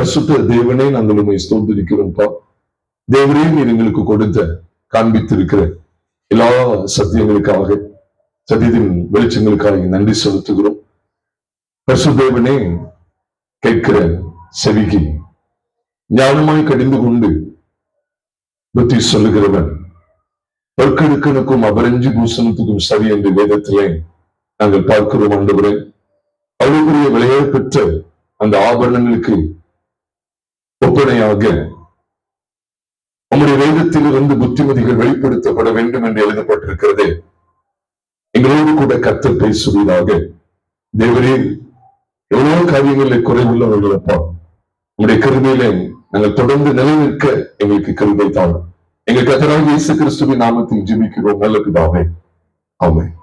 பரிசுத்த தேவனே, நாங்கள் உண்மை ஸ்தோத்திரிக்கிறோம்ப்பா. தேவரே, நீர் எங்களுக்கு கொடுத்த காண்பித்திருக்கிற எல்லா சத்தியங்களுக்காக, சத்தியத்தின் வெளிச்சங்களுக்காக நன்றி செலுத்துகிறோம். பரிசுத்த தேவனே, கேட்கிற செவிக்கு ஞானமாய் கடிந்து கொண்டு புத்தி சொல்லுகிறவன் பற்கெடுக்கனுக்கும் அபரஞ்சி பூசணத்துக்கும் சரி என்று வேதத்திலே நாங்கள் பார்க்கிறோம். ஆண்டவரே, அவளுக்குரிய விலையை பெற்ற அந்த ஆபரணங்களுக்கு ஒப்பனையாக நம்முடைய வேதத்திலிருந்து புத்திமதிகள் வெளிப்படுத்தப்பட வேண்டும் என்று எழுதப்பட்டிருக்கிறது. எங்களோடு கூட கர்த்தர் பேசுவதாக. தேவரே, எவ்வளவு காரியங்களில் குறைவுள்ளவர்கள் அப்பா, உங்களுடைய கிருபையிலே நாங்கள் தொடர்ந்து நிலைநிற்க எங்களுக்கு கிருபை தான். எங்கள் கர்த்தராகிய இயேசு கிறிஸ்துவின் நாமத்தில் ஜெபிக்கிறோம் நல்ல பிதாவே, ஆமென்.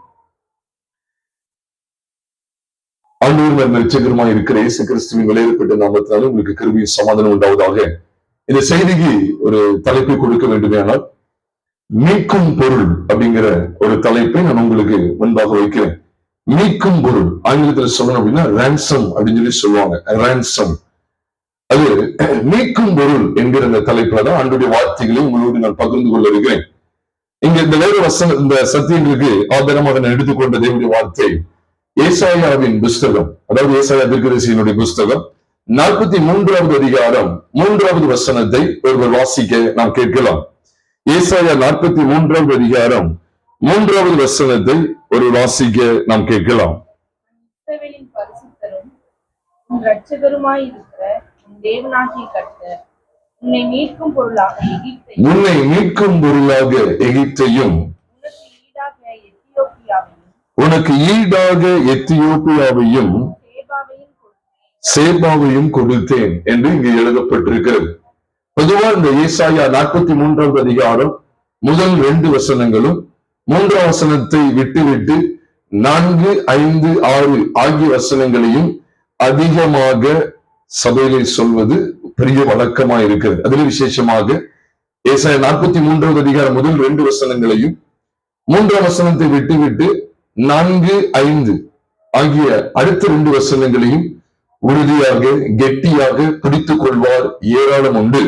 ஆண்டவர் ரட்சகருமாய் இருக்கிற இயேசு கிறிஸ்துவின் விலையேறப்பட்ட நாமத்தினாலும் உங்களுக்கு கிருபையும் சமாதானம் உண்டாவதாக. இந்த செய்திக்கு ஒரு தலைப்பை கொடுக்க வேண்டுமே, ஆனால் மீட்கும் பொருள் அப்படிங்கிற ஒரு தலைப்பை நான் உங்களுக்கு முன்பாக வைக்கிறேன். மீட்கும் பொருள் ஆங்கிலத்தில் சொல்லணும் அப்படின்னா ரான்சம் அப்படின்னு சொல்லி சொல்லுவாங்க. ரான்சம், அது மீட்கும் பொருள் என்கிற அந்த தலைப்புல தான் ஆண்டுடைய வார்த்தைகளை உங்களோடு நான் பகிர்ந்து கொள்ள இருக்கிறேன். இங்க இந்த வேறு இந்த சத்தியங்களுக்கு ஆதாரமாக நான் எடுத்துக்கொண்ட தேவனுடைய வார்த்தை ஏசாயாவின் புஸ்தகம், அதாவது ஏசாயா தீர்க்கதரிசியினுடைய புஸ்தகம் 43வது அதிகாரம் 3வது வசனத்தை ஒருவர் வாசிக்க நாம் கேட்கலாம். ஏசாயா 43வது அதிகாரம் 3வது வசனத்தை ஒரு வாசிக்க நாம் கேட்கலாம். இஸ்ரவேலின் பரிசுத்தரும் உன் இரட்சகருமாய் இருக்கிற உன் தேவனாகிய கர்த்தர் உன்னை மீட்கும் பொருளாக எகிப்தையும் உனக்கு ஈடாக எத்தியோப்பியாவையும் சேபாவையும் கொடுத்தேன் என்று இங்கு எழுதப்பட்டிருக்கிறது. பொதுவா இந்த ஏசாயா 43வது அதிகாரம் முதல் 2 வசனங்களும் 3ஆம் வசனத்தை விட்டுவிட்டு 4, 5, 6 ஆகிய வசனங்களையும் அதிகமாக சபையிலே சொல்வது பெரிய வழக்கமா இருக்கிறது. அதில் விசேஷமாக ஏசாயா 43வது அதிகாரம் முதல் 2 வசனங்களையும் 3ஆம் வசனத்தை விட்டுவிட்டு 4, 5 ஆகிய அடுத்த 2 வசனங்களையும் உறுதியாக கெட்டியாக பிடித்துக் கொள்வார் ஏராளம் உண்டு.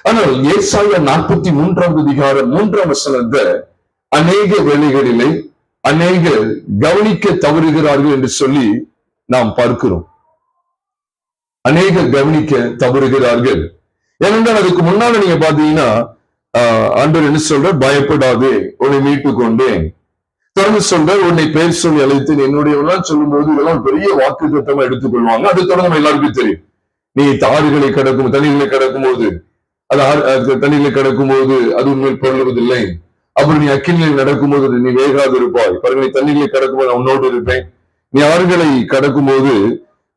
ஆனால் ஏசாயா 43வது அதிகாரம் 3ஆம் வசனத்தை அநேக வேளைகளிலே அநேக கவனிக்க தவறுகிறார்கள் என்று சொல்லி நாம் பார்க்கிறோம். அநேக கவனிக்க தவறுகிறார்கள். ஏனென்றால் அதுக்கு முன்னால நீங்க பாத்தீங்கன்னா ஆண்டவர் என்ன சொல்ற, பயப்படாதே உன்னை மீட்டுக் கொண்டேன். தொடர்ந்து சொல்ற, உன்னை பெயர் சொல்லி அழைத்தேன் என்னுடையவெல்லாம் சொல்லும் போது இதெல்லாம் பெரிய வாக்கு தத்தமா எடுத்துக்கொள்வாங்க. அது தொடர்ந்து நம்ம எல்லாருக்கும் தெரியும். நீ தாறுகளை கடக்கும் தண்ணீர்களை கடக்கும் போது தண்ணீர்களை கடக்கும் போது அது உண்மையில் பொருளுவதில்லை. அப்புறம் நீ அக்கினியில் நடக்கும் போது நீ வேகாது இருப்பாய். பாருங்க, நீ தண்ணீர்களை கடக்கும் போது நான் உன்னோடு இருப்பேன். நீ ஆறுகளை கடக்கும் போது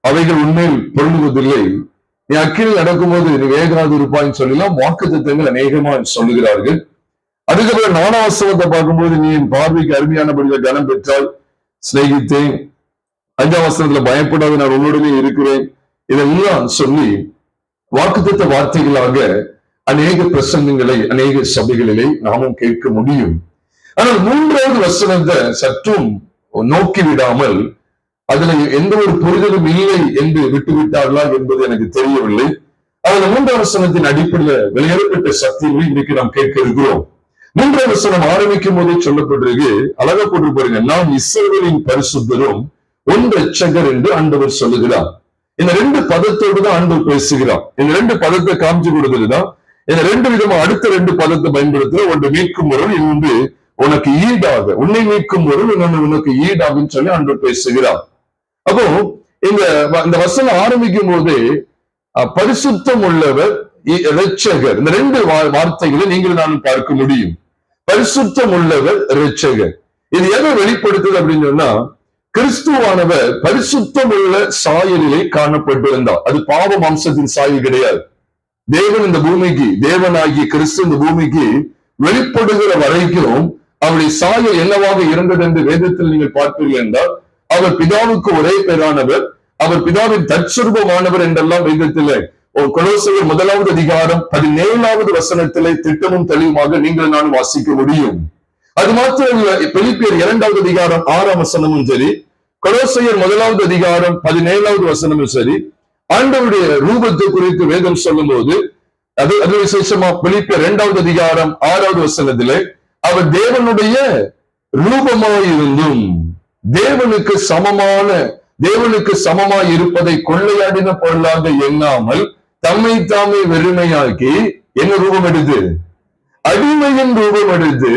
அவைகள் உண்மையில் பொருளுவதில்லை. நீ அக்கினியில் நடக்கும் போது நீ வேகாது இருப்பாய்ன்னு சொல்லலாம் வாக்கு தத்தங்கள் அநேகமா சொல்லுகிறார்கள். அதுக்கப்புறம் 4ஆம் வசனத்தை பார்க்கும்போது நீ என் பார்வைக்கு அருமையானபடியாக கனம் பெற்றால் சிநேகித்தேன். 5ஆம் வசனத்துல பயப்படாத நான் உன்னுடனே இருக்கிறேன். இதெல்லாம் சொல்லி வாக்குத்தத்த வார்த்தைகளாக அநேக பிரசங்கங்களை அநேக சபைகளிலே நாமும் கேட்க முடியும். ஆனால் 3வது வசனத்தை சற்றும் நோக்கி விடாமல் அதுல எந்த ஒரு புரிதலும் இல்லை என்று விட்டுவிட்டார்களா என்பது எனக்கு தெரியவில்லை. அதுல 3ஆம் வசனத்தின் அடிப்படையில் வெளியேறப்பட்ட சத்தியங்களை இன்னைக்கு நாம் கேட்க இருக்கிறோம். 3ஆம் வசனம் ஆரம்பிக்கும் போதே சொல்லப்பட்டிருக்கு, அழகா போட்டு பாருங்க, நாம் இஸ்ரவேலின் பரிசுத்தரும் உன் இரட்சகர் என்று ஆண்டவர் சொல்லுகிறார். இந்த 2 பதத்தோடு தான் ஆண்டவர் பேசுகிறார். இந்த 2 பதத்தை காமிச்சு கொடுக்குறதுதான் இந்த 2 விதமா அடுத்த 2 பதத்தை பயன்படுத்துற, ஒன்று மீட்கும் பொருள், இன்னொன்று உனக்கு ஈடாக, உன்னை மீட்கும் பொருள், இன்னொன்று உனக்கு ஈடாகுன்னு சொல்லி ஆண்டவர் பேசுகிறார். அப்போ இந்த வசனம் ஆரம்பிக்கும் போதே பரிசுத்தம் உள்ளவர் இரட்சகர், இந்த 2 வார்த்தைகளை நீங்கள் நான் பார்க்க முடியும். பரிசுத்தம் உள்ளவர் இரட்சகர், இது எதை வெளிப்படுத்துது அப்படின்னு சொன்னா, கிறிஸ்துவானவர் பரிசுத்தம் உள்ள சாயலிலே காணப்பட்டிருந்தார். அது பாவ வம்சத்தின் சாயல் கிடையாது. தேவன் இந்த பூமிக்கு, தேவனாகிய கிறிஸ்து இந்த பூமிக்கு வெளிப்படுகிற வரைக்கும் அவருடைய சாயல் என்னவாக இருந்தது என்று வேதத்தில் நீங்கள் பார்ப்பீர்கள் என்றால், அவர் பிதாவுக்கு ஒரே பேரானவர், அவர் பிதாவின் தற்சுரூபமானவர் என்றெல்லாம் வேதத்திலே கொலோசையர் 1வது அதிகாரம் 17வது வசனத்திலே திட்டமும் தெளிவுமாக நீங்கள் நான் வாசிக்க முடியும். அது மாத்திரம் பிலிப்பியர் 2வது அதிகாரம் 6ஆம் வசனமும் சரி, கொலோசையர் 1வது அதிகாரம் 17வது வசனமும் சரி, ஆண்டவருடைய ரூபத்தை குறித்து வேதம் சொல்லும் போது அது விசேஷமா பிலிப்பியர் 2வது அதிகாரம் 6வது வசனத்திலே அவர் தேவனுடைய ரூபமாயிருந்தும் தேவனுக்கு சமமாய் இருப்பதை கொள்ளையாடின பொருளாக எண்ணாமல் தம்மை தாமே வெறுமையாக்கி என்ன ரூபம் எடுத்து அடிமையின் ரூபம் எடுத்து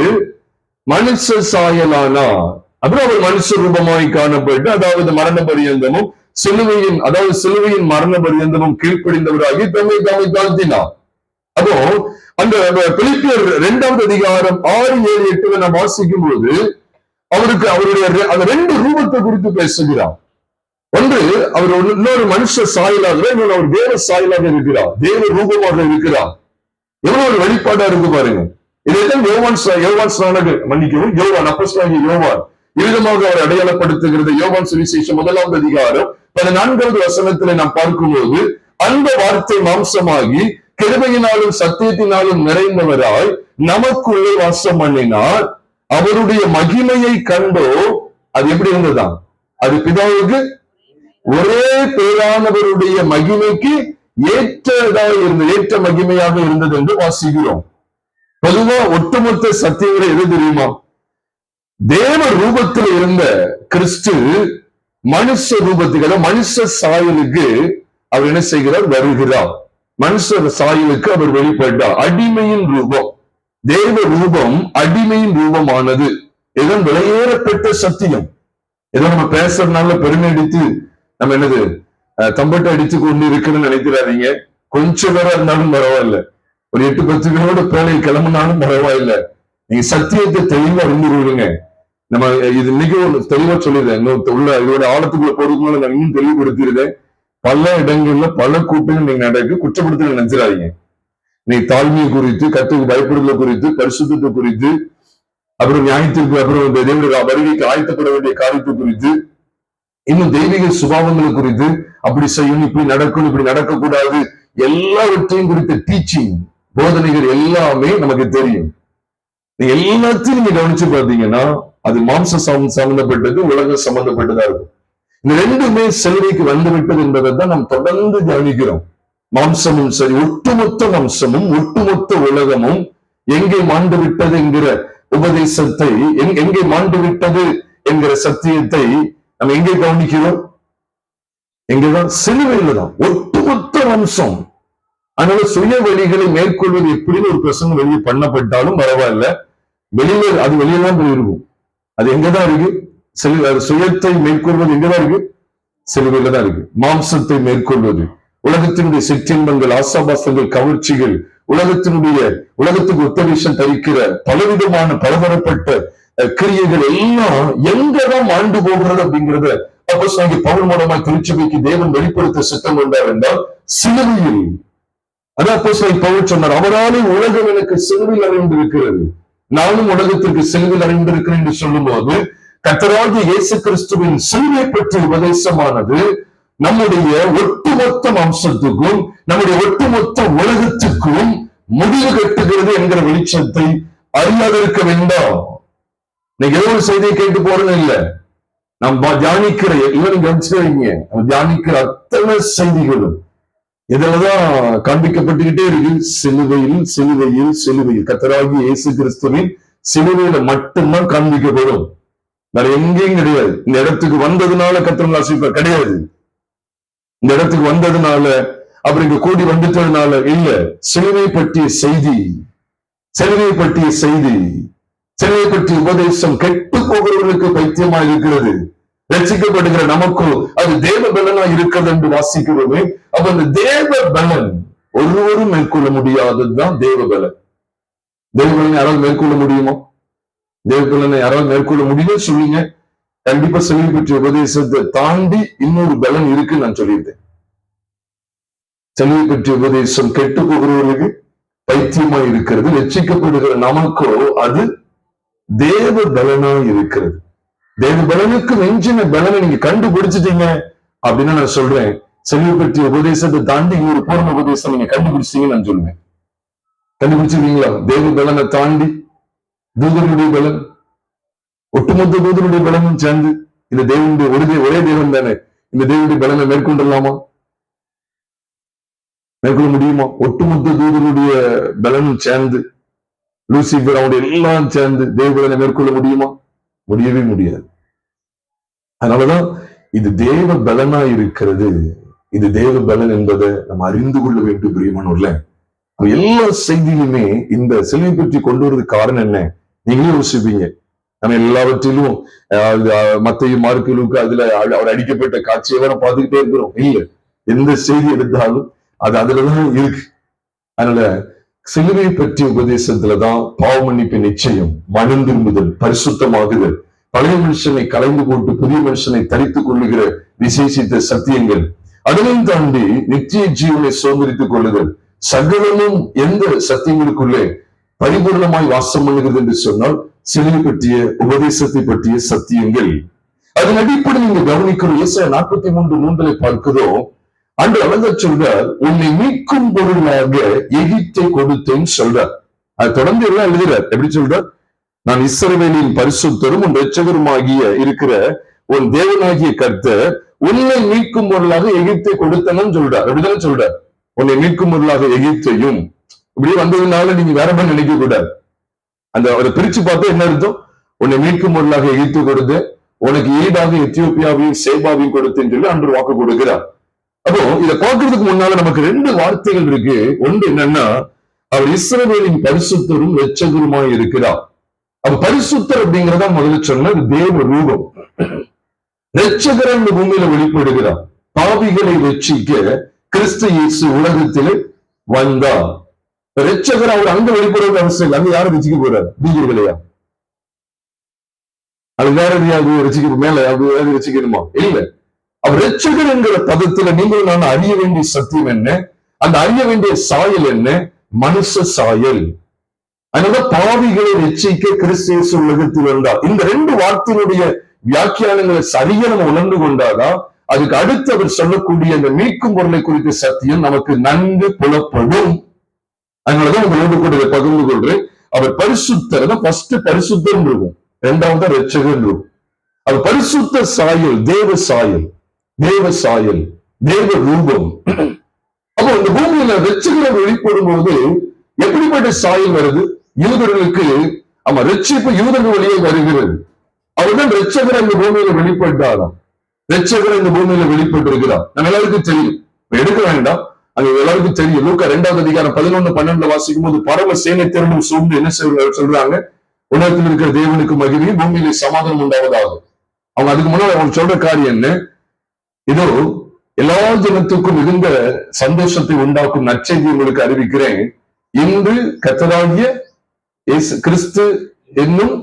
மனுஷ சாயலானார். அப்புறம் அவர் மனுஷ ரூபமாய் காணப்பட்டு, அதாவது மரண பரியந்தமும் சிலுவையின் மரண பரியந்தமும் கீழ்ப்படிந்தவராகி தம்மை தாமே தாழ்த்தினார். அப்போ அந்த பிலிப்பியர் 2வது அதிகாரம் 6, 7, 8 நாம் வாசிக்கும் போது அவருடைய அந்த 2 ரூபத்தை குறித்து பேசுகிறார். ஒன்று, அவர் இன்னொரு மனுஷ சாயலாக, இன்னொரு அவர் தேவ சாயலாக இருக்கிறார், தேவ ரூபமாக இருக்கிறார். எவ்வளவு ஒரு வெளிப்பாடா இருக்கு பாருங்க. இதைத்தான் யோவான் அப்போஸ்தலனாகிய யோவான் விதமாக அவர் அடையாளப்படுத்துகிறது. யோவான் சுவிசேஷம் 1வது அதிகாரம் 14வது வசனத்திலே நாம் பார்க்கும்போது, அந்த வார்த்தை மாம்சமாகி கிருபையினாலும் சத்தியத்தினாலும் நிறைந்தவராய் நமக்குள்ளே வாசம் பண்ணினார். அவருடைய மகிமையை கண்டோ, அது எப்படி இருந்ததாம்? அது பிதாவுக்கு ஒரே பேரானவருடைய மகிமைக்கு ஏற்ற மகிமையாக இருந்தது என்று வாசிக்கிறோம். பொதுவா ஒட்டுமொத்த சத்தியங்களை எது தெரியுமா? தேவ ரூபத்தில் இருந்த கிறிஸ்து மனுஷ ரூபத்துக்கு, மனுஷ சாயலுக்கு அவர் என்ன செய்கிறார்? வருகிறார். மனுஷ சாயலுக்கு அவர் வெளிப்பட்டார். அடிமையின் ரூபம், தேவ ரூபம் அடிமையின் ரூபமானது. இதன் விலையேறப்பட்ட சத்தியம். ஏதோ நம்ம பேசுறதுனால பெருமை அடித்து நம்ம என்னது தம்பட்டை அடித்து கொண்டு இருக்குன்னு நினைக்கிறாதீங்க. கொஞ்சம் பேரா இருந்தாலும் பரவாயில்ல, ஒரு 8-10 பேரோட பேரை கிளம்புனாலும் பரவாயில்ல. நீங்க சத்தியத்தை தெளிவா அறிந்துருவீங்க. நம்ம இது இன்னைக்கு தெளிவா சொல்லிடுறேன். இதோட ஆழத்துக்குள்ள போறதுக்குள்ள நான் இன்னும் தெளிவுபடுத்திருந்தேன். பல இடங்கள்ல பல கூட்டங்கள் நீங்க நடக்கு குற்றப்படுத்த நினைச்சிடாதீங்க. நீ தாழ்மையை குறித்து, கர்த்தருக்கு பயப்படுதல் குறித்து, பரிசுத்தத்தை குறித்து, அப்புறம் நியாயத்திற்கு அப்புறம் தேவனுடைய வருகைக்கு ஆயத்தப்பட வேண்டிய காரியத்தை குறித்து, இன்னும் தெய்வீக சுபாவங்களை குறித்து, அப்படி செய்யணும், இப்படி நடக்கணும், இப்படி நடக்கக்கூடாது, எல்லாவற்றையும் குறித்த டீச்சிங், போதனைகள் எல்லாமே நமக்கு தெரியும். நீங்க எல்லாத்தையும் நீங்க கவனிச்சு பார்த்தீங்கன்னா அது மாம்ச சம்பந்தப்பட்டது, உலக சம்பந்தப்பட்டதா இருக்கும். இந்த ரெண்டுமே சிலுவைக்கு வந்துவிட்டது என்பதை தான் நாம் தொடர்ந்து கவனிக்கிறோம். மாம்சமும் சரி, ஒட்டுமொத்த மாம்சமும் ஒட்டுமொத்த உலகமும் எங்கே மாண்டு விட்டது என்கிற உபதேசத்தை, எங்கே மாண்டு விட்டது என்கிற சத்தியத்தை நம்ம எங்கே கவனிக்கிறோம்? எங்கேதான்? சிலுவையில தான் ஒட்டுமொத்த வம்சம். அதனால சுய வழிகளை மேற்கொள்வது எப்படின்னு ஒரு பிரசங்கம் வெளியே பண்ணப்பட்டாலும் பரவாயில்ல, அது வெளியெல்லாம் போயிருக்கும். அது எங்கதான் இருக்கு? சுயத்தை மேற்கொள்வது எங்கதான் இருக்கு? சிலுவையில தான் இருக்கு. மாம்சத்தை மேற்கொள்வது, உலகத்தினுடைய சிற்றின்பங்கள், ஆசாபாசங்கள், கவர்ச்சிகள், உலகத்துக்கு உத்தரேசம் தரிக்கிற பலவிதமான பலதரப்பட்ட கிரியைகள் எல்லாம் எங்கதான் ஆண்டு போகிறது அப்படிங்கிறத அப்போஸ்தலனாகிய பவுல் மூலமா திருச்சபைக்கு தேவன் வெளிப்படுத்த சித்தம் கொண்டார் என்றால் சிலுவையில். அதான் அப்போஸ்தலனாகிய பவுல் சொன்னார், அவராலே உலகம் எனக்கு சிலுவையில் அறிந்திருக்கிறது, நானும் உலகத்திற்கு சிலுவையில் அறிந்திருக்கிறேன் என்று சொல்லும் போது, கர்த்தராகிய இயேசு கிறிஸ்துவின் சிலுவை பற்றிய உபதேசமானது நம்முடைய ஒட்டுமொத்த வம்சத்துக்கும் நம்முடைய ஒட்டுமொத்த உலகத்துக்கும் முடிவு கட்டுகிறது என்கிற வெளிச்சத்தை அறியாதிருக்க வேண்டாம். நீங்க ஏதோ ஒரு செய்தியை கேட்டு போறேன்னு இல்ல, நாம் தியானிக்கிற இவன் கவனிச்சுக்கிறீங்க, தியானிக்கிற அத்தனை செய்திகளும் இதுலதான் காண்பிக்கப்பட்டுக்கிட்டே இருக்கு. சிலுவையில் சிலுவையில் சிலுவையில் கர்த்தராகிய இயேசு கிறிஸ்துவின் சிலுவையில மட்டும்தான் காண்பிக்கப்படும், வேற எங்கேயும் கிடையாது. இந்த இடத்துக்கு வந்ததுனால கர்த்தர் ஆசீர்வாதம் கிடையாது, இந்த இடத்துக்கு வந்ததுனால அப்புறம் இங்க கூடி வந்துட்டதுனால இல்ல. சிலுவை பற்றிய செய்தி, சிலுவை பற்றிய செய்தி, சிலுவை பற்றிய உபதேசம் கெட்டு போகிறவர்களுக்கு பைத்தியமா இருக்கிறது, ரட்சிக்கப்படுகிற நமக்கு அது தேவ பலனா இருக்கிறது என்று வாசிக்கிறோமே. அப்ப அந்த தேவ பலன் ஒருவரும் மேற்கொள்ள முடியாததுதான் தேவ பலன். தேவ பலனை யாராவது மேற்கொள்ள முடியுமா? தேவ பலனை யாராவது மேற்கொள்ள முடியும்னு சொல்லுங்க. கண்டிப்பா சிலுவை பற்றிய உபதேசத்தை தாண்டி இன்னொரு பலன் இருக்குன்னு நான் சொல்லியிருந்தேன். சிலுவை பற்றிய உபதேசம் கெட்டு போகிறவர்களுக்கு பைத்தியமா இருக்கிறது, ரட்சிக்கப்படுகிற நமக்கோ அது தேவ பலனா இருக்கிறது. தேவ பலனுக்கு மிஞ்சின பலனை நீங்க கண்டுபிடிச்சிட்டீங்க அப்படின்னு நான் சொல்றேன். சிலுவை பற்றிய உபதேசத்தை தாண்டி இன்னொரு பூர்ண உபதேசம் நீங்க கண்டுபிடிச்சிட்டீங்கன்னு நான் சொல்லுவேன். கண்டுபிடிச்சிருக்கீங்களா? தேவ பலனை தாண்டி தூதனுடைய பலன், ஒட்டுமொத்த தூதனுடைய பலனும் சேர்ந்து இந்த தேவனுடைய ஒரே தேவன் தானே, இந்த தேவனுடைய பலனை மேற்கொண்டலாமா? மேற்கொள்ள முடியுமா? ஒட்டுமொத்த தூதனுடைய பலனும் சேர்ந்து, லூசிபர் அவனுடைய எல்லாம் சேர்ந்து தேவபலனை மேற்கொள்ள முடியுமா? முடியவே முடியாது. அதனாலதான் இது தேவ பலனா இருக்கிறது. இது தேவ பலன் என்பதை நம்ம அறிந்து கொள்ள வேண்டும் பிரியமானவர்கள. எல்லா செய்தியிலுமே இந்த சிலுவை பற்றி கொண்டு வரதுக்கு காரணம் என்ன? நீங்களே யோசிப்பீங்க. நம்ம எல்லாவற்றிலும் மத்தேயு, மார்க்கு, லூக்கா அதுல அவர் அடிக்கப்பட்ட காட்சியை வேற பார்த்துக்கிட்டே இருக்கிறோம். இல்ல, எந்த செய்தி எடுத்தாலும் அது அதுலதான் இருக்கு. அதனால சிலுவை பற்றிய உபதேசத்துலதான் பாவ மன்னிப்பு நிச்சயம், மனம் திரும்புதல், பரிசுத்தமாகுதல், பழைய மனுஷனை கலைந்து போட்டு புதிய மனுஷனை தரித்துக் கொள்ளுகிற விசேஷித்த சத்தியங்கள், அதனையும் தாண்டி நித்திய ஜீவனை சுதந்திரித்துக் கொள்ளுதல், சகலமும் எந்த சத்தியங்களுக்குள்ளே பரிபூர்ணமாய் வாசம் பண்ணுகிறது என்று சொன்னால் சிலுவை பற்றிய உபதேசத்தை பற்றிய சத்தியங்கள். அதன் அடிப்படையில் நீங்க கவனிக்கிறோம். ஏசாயா 43:3 பார்க்கிறோம். அன்று அழகா சொல்றார், உன்னை மீட்கும் பொருளாக எகிப்தை கொடுத்தேன்னு சொல்றார். அது தொடர்ந்து எல்லாம் எழுதுறார். எப்படி சொல்றார்? நான் இஸ்ரவேலின் பரிசுத்தரும் உன் இரட்சகருமாகிய இருக்கிற உன் தேவனாகிய கர்த்தர் உன்னை மீட்கும் பொருளாக எகிப்தை கொடுத்தனும் சொல்றார். அப்படிதான் சொல்றார். உன்னை மீட்கும் பொருளாக எகிப்தையும். இப்படி வந்ததுனால நீங்க வேற மாதிரி நினைக்க கூடாது. அந்த அவரை பிரிச்சு பார்த்தா என்ன அர்த்தம்? உன்னை மீட்கும் பொருளாக எகிப்து கொடுத்து, உனக்கு ஈடாக எத்தியோப்பியாவையும் சேபாவையும் கொடுத்தேன்னு சொல்லி அன்று வாக்கு கொடுக்கிறார். அப்போ இதை பார்க்கறதுக்கு முன்னால நமக்கு 2 வார்த்தைகள் இருக்கு. ஒன்று என்னன்னா, அவர் இஸ்ரவேலின் பரிசுத்தரும் இரட்சகருமாய் இருக்கிறார். அப்ப பரிசுத்தர் அப்படிங்கிறதா முதல்ல சொன்ன தேவ ரூபம். இரட்சகர் இந்த பூமியில வெளிப்படுகிறார். பாவிகளை ரட்சிக்க கிறிஸ்து இயேசு உலகத்திலே வந்தார். இரட்சகர் அவர் அங்க வெளிப்படுறது அவசியம் இல்லை. அங்க யாரும் ரசிக்க போறாரு? பீஜர்களையா? அது வேற எதையாவது ரசிக்க மேல அது ரசிக்கணுமா? இல்ல. அவர் இரட்சகர் என்கிற பதத்துல நீங்கள் நான் அறிய வேண்டிய சத்தியம் என்ன? அந்த அறிய வேண்டிய சாயல் என்ன? மனுஷ சாயல். அதனால பாவிகளை ரட்சிக்க கிறிஸ்து இயேசு உலகத்தில் வந்தார். இந்த 2 வார்த்தையினுடைய வியாக்கியானங்களை சரியா நம்ம உணர்ந்து கொண்டாதான் அதுக்கு அடுத்து அவர் சொல்லக்கூடிய அந்த மீட்கும் பொருளை குறித்த சத்தியம் நமக்கு நன்கு புலப்படும். அதனாலதான் உங்களோடு கூட இதை பகிர்ந்து கொள்றேன். அவர் பரிசுத்தர் தான் ஃபர்ஸ்ட் பரிசுத்தம் இருக்கும், 2வது இரட்சகர் இருக்கும். அவர் பரிசுத்த சாயல், தேவ சாயல், தேவ சாயல், தேவ ரூபம். அப்போ இந்த பூமியில இரட்சகரை வெளிப்படும் போது எப்படிப்பட்ட சாயல் வருது? யூதர்களுக்கு ஆமா ரட்சிப்பு யூதர்கள் வழியே வருகிறது. அவர்தான் இரட்சகரை இந்த பூமியில வெளிப்பட்டாராம். இரட்சகரை இந்த பூமியில வெளிப்பட்டிருக்கிறார். நம்ம எல்லாருக்கும் தெரியும், எடுக்க வேண்டாம், அது எல்லாருக்கும் தெரியும். லூக்கா 2வது அதிகாரம் 11-12 வாசிக்கும் போது பரம சேனை திரண்டும் சூழ்ந்து என்ன சொல்றாங்க? உலகத்தில் இருக்கிற தேவனுக்கு மகிமையும் பூமியிலே சமாதானம் உண்டாவதாகும். அவங்க அதுக்கு முன்னாடி அவங்க சொல்ற காரியம் என்ன? இதோ எல்லா ஜனத்துக்கும் மிகுந்த சந்தோஷத்தை உண்டாக்கும் நற்செய்தி உங்களுக்கு அறிவிக்கிறேன். இன்று கர்த்தராகிய இயேசு கிறிஸ்து என்னும்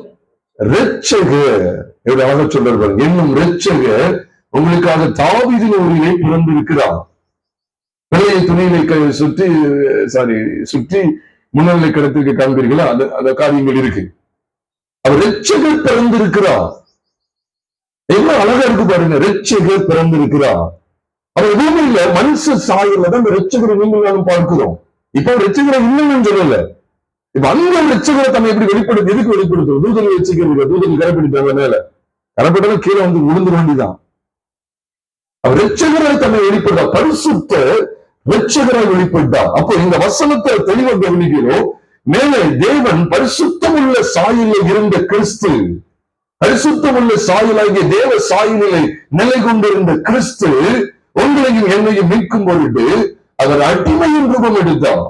இரட்சகர், எவ்வளவு அழகா சொல்றாரு, என்னும் இரட்சகர் உங்களுக்காக தாவீதின் ஊரிலே பிறந்திருக்கிறார். பிள்ளையை துணியிலை சுற்றி முன்னிலை கடத்திற்கு காண்பீர்களா? அந்த காரியங்கள் இருக்கு. அவர் இரட்சகர் பிறந்திருக்கிறார். எவ்வளவு அழகா இருக்கு பாருங்க. இரட்சகர் பிறந்திருக்கிறார். அவர் பூமியில மனுஷ சாயல்ல தான் இரட்சகரை நீங்களும் பார்க்கிறோம். இப்ப இரட்சகரை இல்லைன்னு சொல்லல. இப்ப அந்த இரட்சகரை தன்னை எப்படி வெளிப்படுத்து? எதுக்கு வெளிப்படுத்தும்? தூதர்கள் வச்சுக்கிறீங்க, தூதர்கள் கரைப்பிடித்தாங்க, மேல கரைப்பட்டாலும் கீழே வந்து விழுந்து வேண்டிதான். அவர் இரட்சகரை தன்னை வெளிப்படுத்தார். பரிசுத்த இரட்சகராய் வெளிப்பட்டார். அப்போ இந்த வசனத்தை தெளிவாக கவனிக்கிறோம். மேலே தேவன் பரிசுத்தம் உள்ள சாயலில் இருந்த கிறிஸ்து, பரிசுத்தம் உள்ள சாயலாகிய தேவ சாயலிலே நிலை கொண்டிருந்த கிறிஸ்து உங்களையும் என்னையும் மீட்கும் பொழுது அவர் அடிமையின் ரூபம் எடுத்தார்.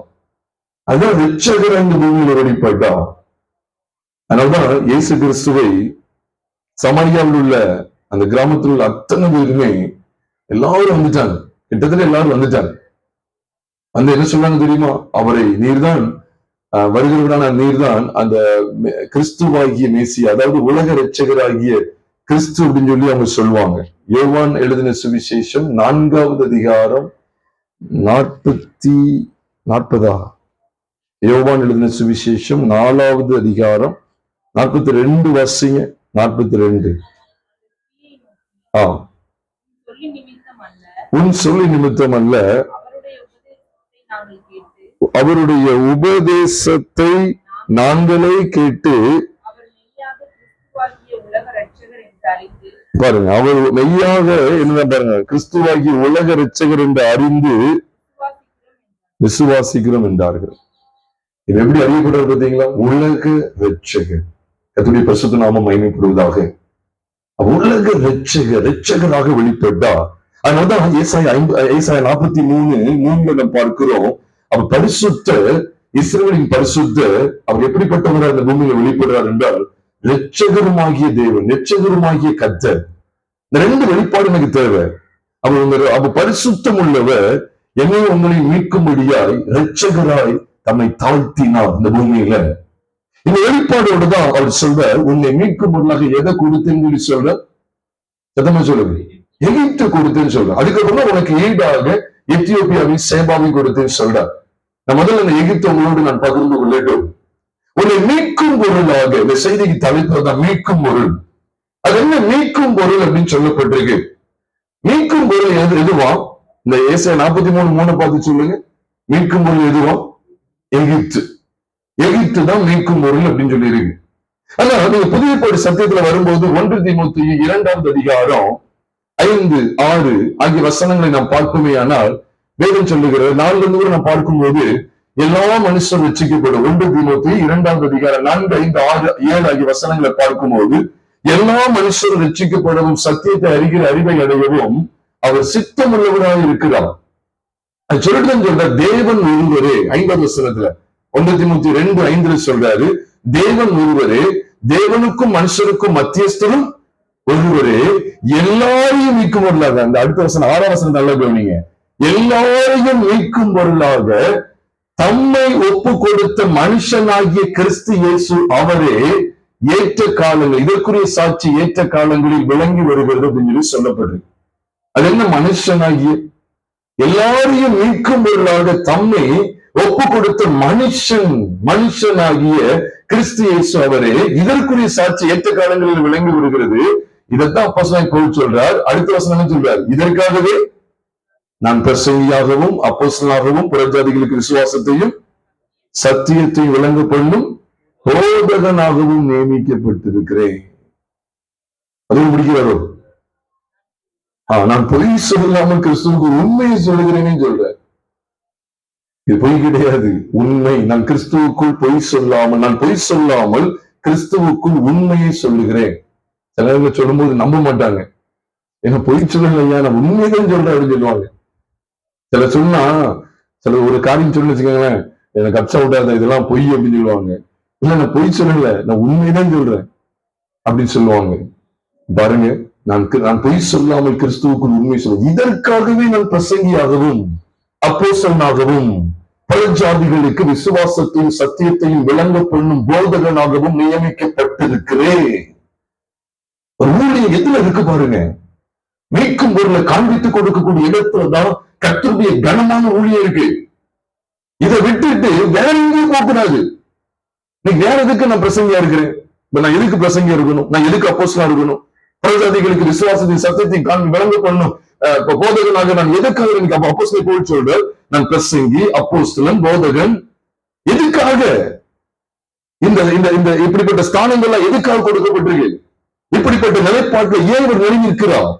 அதான் இரட்சகர் இந்த பூமியில வெளிப்பட்டார். அதனால்தான் இயேசு கிறிஸ்துவை சமாரியாவில் உள்ள அந்த கிராமத்தில் உள்ள அத்தனை பேருமே எல்லாரும் வந்துட்டாங்க. கிட்டத்தட்ட எல்லாரும் வந்துட்டாங்க. வந்து என்ன சொல்றாங்க தெரியுமா? அவரை நீர்தான் வருகிறவரான நீர்தான் அந்த கிறிஸ்துவாகிய மேசியா, அதாவது உலக இரட்சகராகிய கிறிஸ்து அப்படின்னு சொல்லி அவங்க சொல்லுவாங்க. யோவான் எழுதின சுவிசேஷம் 4வது அதிகாரம் 40 யோவான் எழுதின சுவிசேஷம் 4வது அதிகாரம் 42 வாசிங்க. 42. உன் சொல்லி நிமித்தம் அல்ல, அவருடைய உபதேசத்தை நாங்களே கேட்டு பாருங்க, அவர் மெய்யாக என்ன பாருங்க, கிறிஸ்துவாகிய உலக இரட்சகர் என்று அறிந்து விசுவாசிக்கிறோம் என்றார்கள். இது எப்படி அறியப்படுறது பார்த்தீங்களா? உலக இரட்சகர். கர்த்தருடைய பரிசுத்த நாமம் மகிமைப்படுவதாக. உலக இரட்சகராக வெளிப்பட்டா, அதனாலதான் ஏசாயா 43:3 நாம் பார்க்கிறோம். அவர் பரிசுத்த, இஸ்ரவேலின் பரிசுத்த, அவர் எப்படிப்பட்டவராக இந்த பூமியில வெளிப்படுறார் என்றால், இரட்சகருமாகிய தேவன், இரட்சகருமாகிய கர்த்தர். இந்த ரெண்டு வெளிப்பாடு எனக்கு தேவை. அவர் பரிசுத்தம் உள்ளவர், என்னையும் உங்களை மீட்கும்படியாய் இரட்சகராய் தம்மை தாழ்த்தினார் இந்த பூமியில. இந்த வெளிப்பாடோடு தான் அவர் சொல்ற, உன்னை மீட்கும் பொருளாக எதை கொடுத்தேன்னு சொல்ற, சத்தமா சொல்லுங்க, எகிப்து கொடுத்தேன்னு சொல்ற. அதுக்கப்புறம் உனக்கு ஈடாக எத்தியோப்பியாவின் சேபாவை கொடுத்தேன்னு சொல்ற. நான் முதல்ல இந்த எகிப்து உங்களோடு நான் பகிர்ந்து கொள்ளட்டும். உன்னை மீட்கும் பொருளாக, இந்த செய்திக்கு தலைப்பு தான் மீட்கும் பொருள். அது என்ன மீட்கும் பொருள் அப்படின்னு சொல்லப்பட்டிருக்கு? மீட்கும் பொருள் எதுவா? இந்த ஏசாயா 43:3 பார்த்து சொல்லுங்க. மீட்கும் பொருள் எதுவா? எகிப்து. எகிப்து தான் மீட்கும் பொருள் அப்படின்னு சொல்லி இருக்கு. ஆனா நீங்க புதிய ஏற்பாடு சத்தியத்துல வரும்போது 1 தீமோத்தேயு 2ஆம் அதிகாரம் 5, 6 ஆகிய வசனங்களை நாம் பார்க்குமே ஆனால், வேதம் சொல்லுகிற 4 கூட நாம் பார்க்கும்போது எல்லா மனுஷரும் ரட்சிக்கப்படும். 1 தீமோத்தேயு 2ஆம் அதிகாரம் 4, 5, 6, 7 ஆகிய வசனங்களை பார்க்கும்போது, எல்லா மனுஷரும் ரட்சிக்கப்படவும் சத்தியத்தை அறிகிற அறிவை அடையவும் அவர் சித்தம் உள்ளவராக இருக்கிறார். அது சொல்லிட்டு சொல்ற, தேவன் ஒருவரே 5ஆம் வசனத்துல 1 தீமோத்தேயு 2:5 சொல்றாரு, தேவன் ஒருவரே, தேவனுக்கும் மனுஷருக்கும் மத்தியஸ்தரும் ஒருவரே, எல்லாரையும் மீட்கும் பொருளாக. அந்த அடுத்த வசனம் 6ஆம் வசனம் நல்லா கவனிங்க. எல்லாரையும் மீட்கும் பொருளாக தம்மை ஒப்பு கொடுத்த மனுஷனாகிய கிறிஸ்து இயேசு அவரே ஏற்ற காலங்கள், இதற்குரிய சாட்சி ஏற்ற காலங்களில் விளங்கி வருகிறது அப்படின்னு சொல்லப்படுது. அது என்ன மனுஷனாகிய? எல்லாரையும் மீட்கும் பொருளாக தம்மை ஒப்பு கொடுத்த மனுஷனாகிய கிறிஸ்து இயேசு அவரே இதற்குரிய சாட்சி ஏற்ற காலங்களில் விளங்கி வருகிறது. இதைத்தான் அப்போஸ்தலன் பவுல் சொல்றார். அடுத்த வசனம் சொல்றார், இதற்காகவே நான் பிரசங்கியாகவும் அப்போஸ்தலனாகவும் புறஜாதிகளுக்கு விசுவாசத்தையும் சத்தியத்தையும் விளங்க பண்ணும் போதகனாகவும் நியமிக்கப்பட்டிருக்கிறேன். அதுவும் பிடிக்கிறாரோ? நான் பொய் சொல்லாமல் கிறிஸ்துவுக்கு உண்மையை சொல்லுகிறேன்னு சொல்றேன். இது பொய் கிடையாது, உண்மை. நான் கிறிஸ்துவுக்குள் பொய் சொல்லாமல், நான் பொய் சொல்லாமல் கிறிஸ்துவுக்குள் உண்மையை சொல்லுகிறேன். சில நேரங்கள் சொல்லும்போது நம்ப மாட்டாங்க. ஏன்னா பொய் சொல்லல ஐயா, நான் உண்மைதான் சொல்றேன் அப்படின்னு சொல்லுவாங்க. சில சொன்னா, சில ஒரு காரியம் சொல்லு வச்சுக்கோங்களேன், எனக்கு அப்சா விட்டாத, இதெல்லாம் பொய் அப்படின்னு சொல்லுவாங்க. இல்ல நான் பொய் சொல்லல, நான் உண்மைதான் சொல்றேன் அப்படின்னு சொல்லுவாங்க. பாருங்க, நான் பொய் சொல்லாமல் கிறிஸ்துவுக்குள் உண்மை சொல்லுவேன். இதற்காகவே நான் பிரசங்கியாகவும் அப்போஸ்தலனாகவும் புறஜாதிகளுக்கு விசுவாசத்தையும் சத்தியத்தையும் விளங்க பண்ணும் போதகனாகவும் நியமிக்கப்பட்டிருக்கிறேன். ஒரு ஊழியம் எதுல இருக்கு பாருங்க, மீட்கும் பொருளை காண்பித்துக் கொடுக்கக்கூடிய இடத்துலதான் கர்த்தருடைய கனமான ஊழியம் இருக்கு. இதை விட்டுட்டு வேற எங்கேயும் போகக்கூடாது. நீ வேற எதுக்கு நான் பிரசங்கியா இருக்கிறேன்? நான் எதுக்கு பிரசங்கியா இருக்கணும்? நான் எதுக்கு அப்போஸ்தலனா இருக்கணும்? புறஜாதிகளுக்கு விசுவாசத்தையும் சத்தியத்தையும் விளங்க பண்ணும் போதகனாக நான் எதுக்காக? எனக்கு அப்போஸ்தலன் பவுல் சொல்றார், நான் பிரசங்கி, அப்போஸ்தலன், போதகன். எதுக்காக? இந்த இந்த இப்படிப்பட்ட ஸ்தானங்கள்லாம் எதுக்காக கொடுக்கப்பட்டிருக்கு? இப்படிப்பட்ட நிலைப்பாட்டில் ஏன் இவர் நெருங்கி இருக்கிறார்?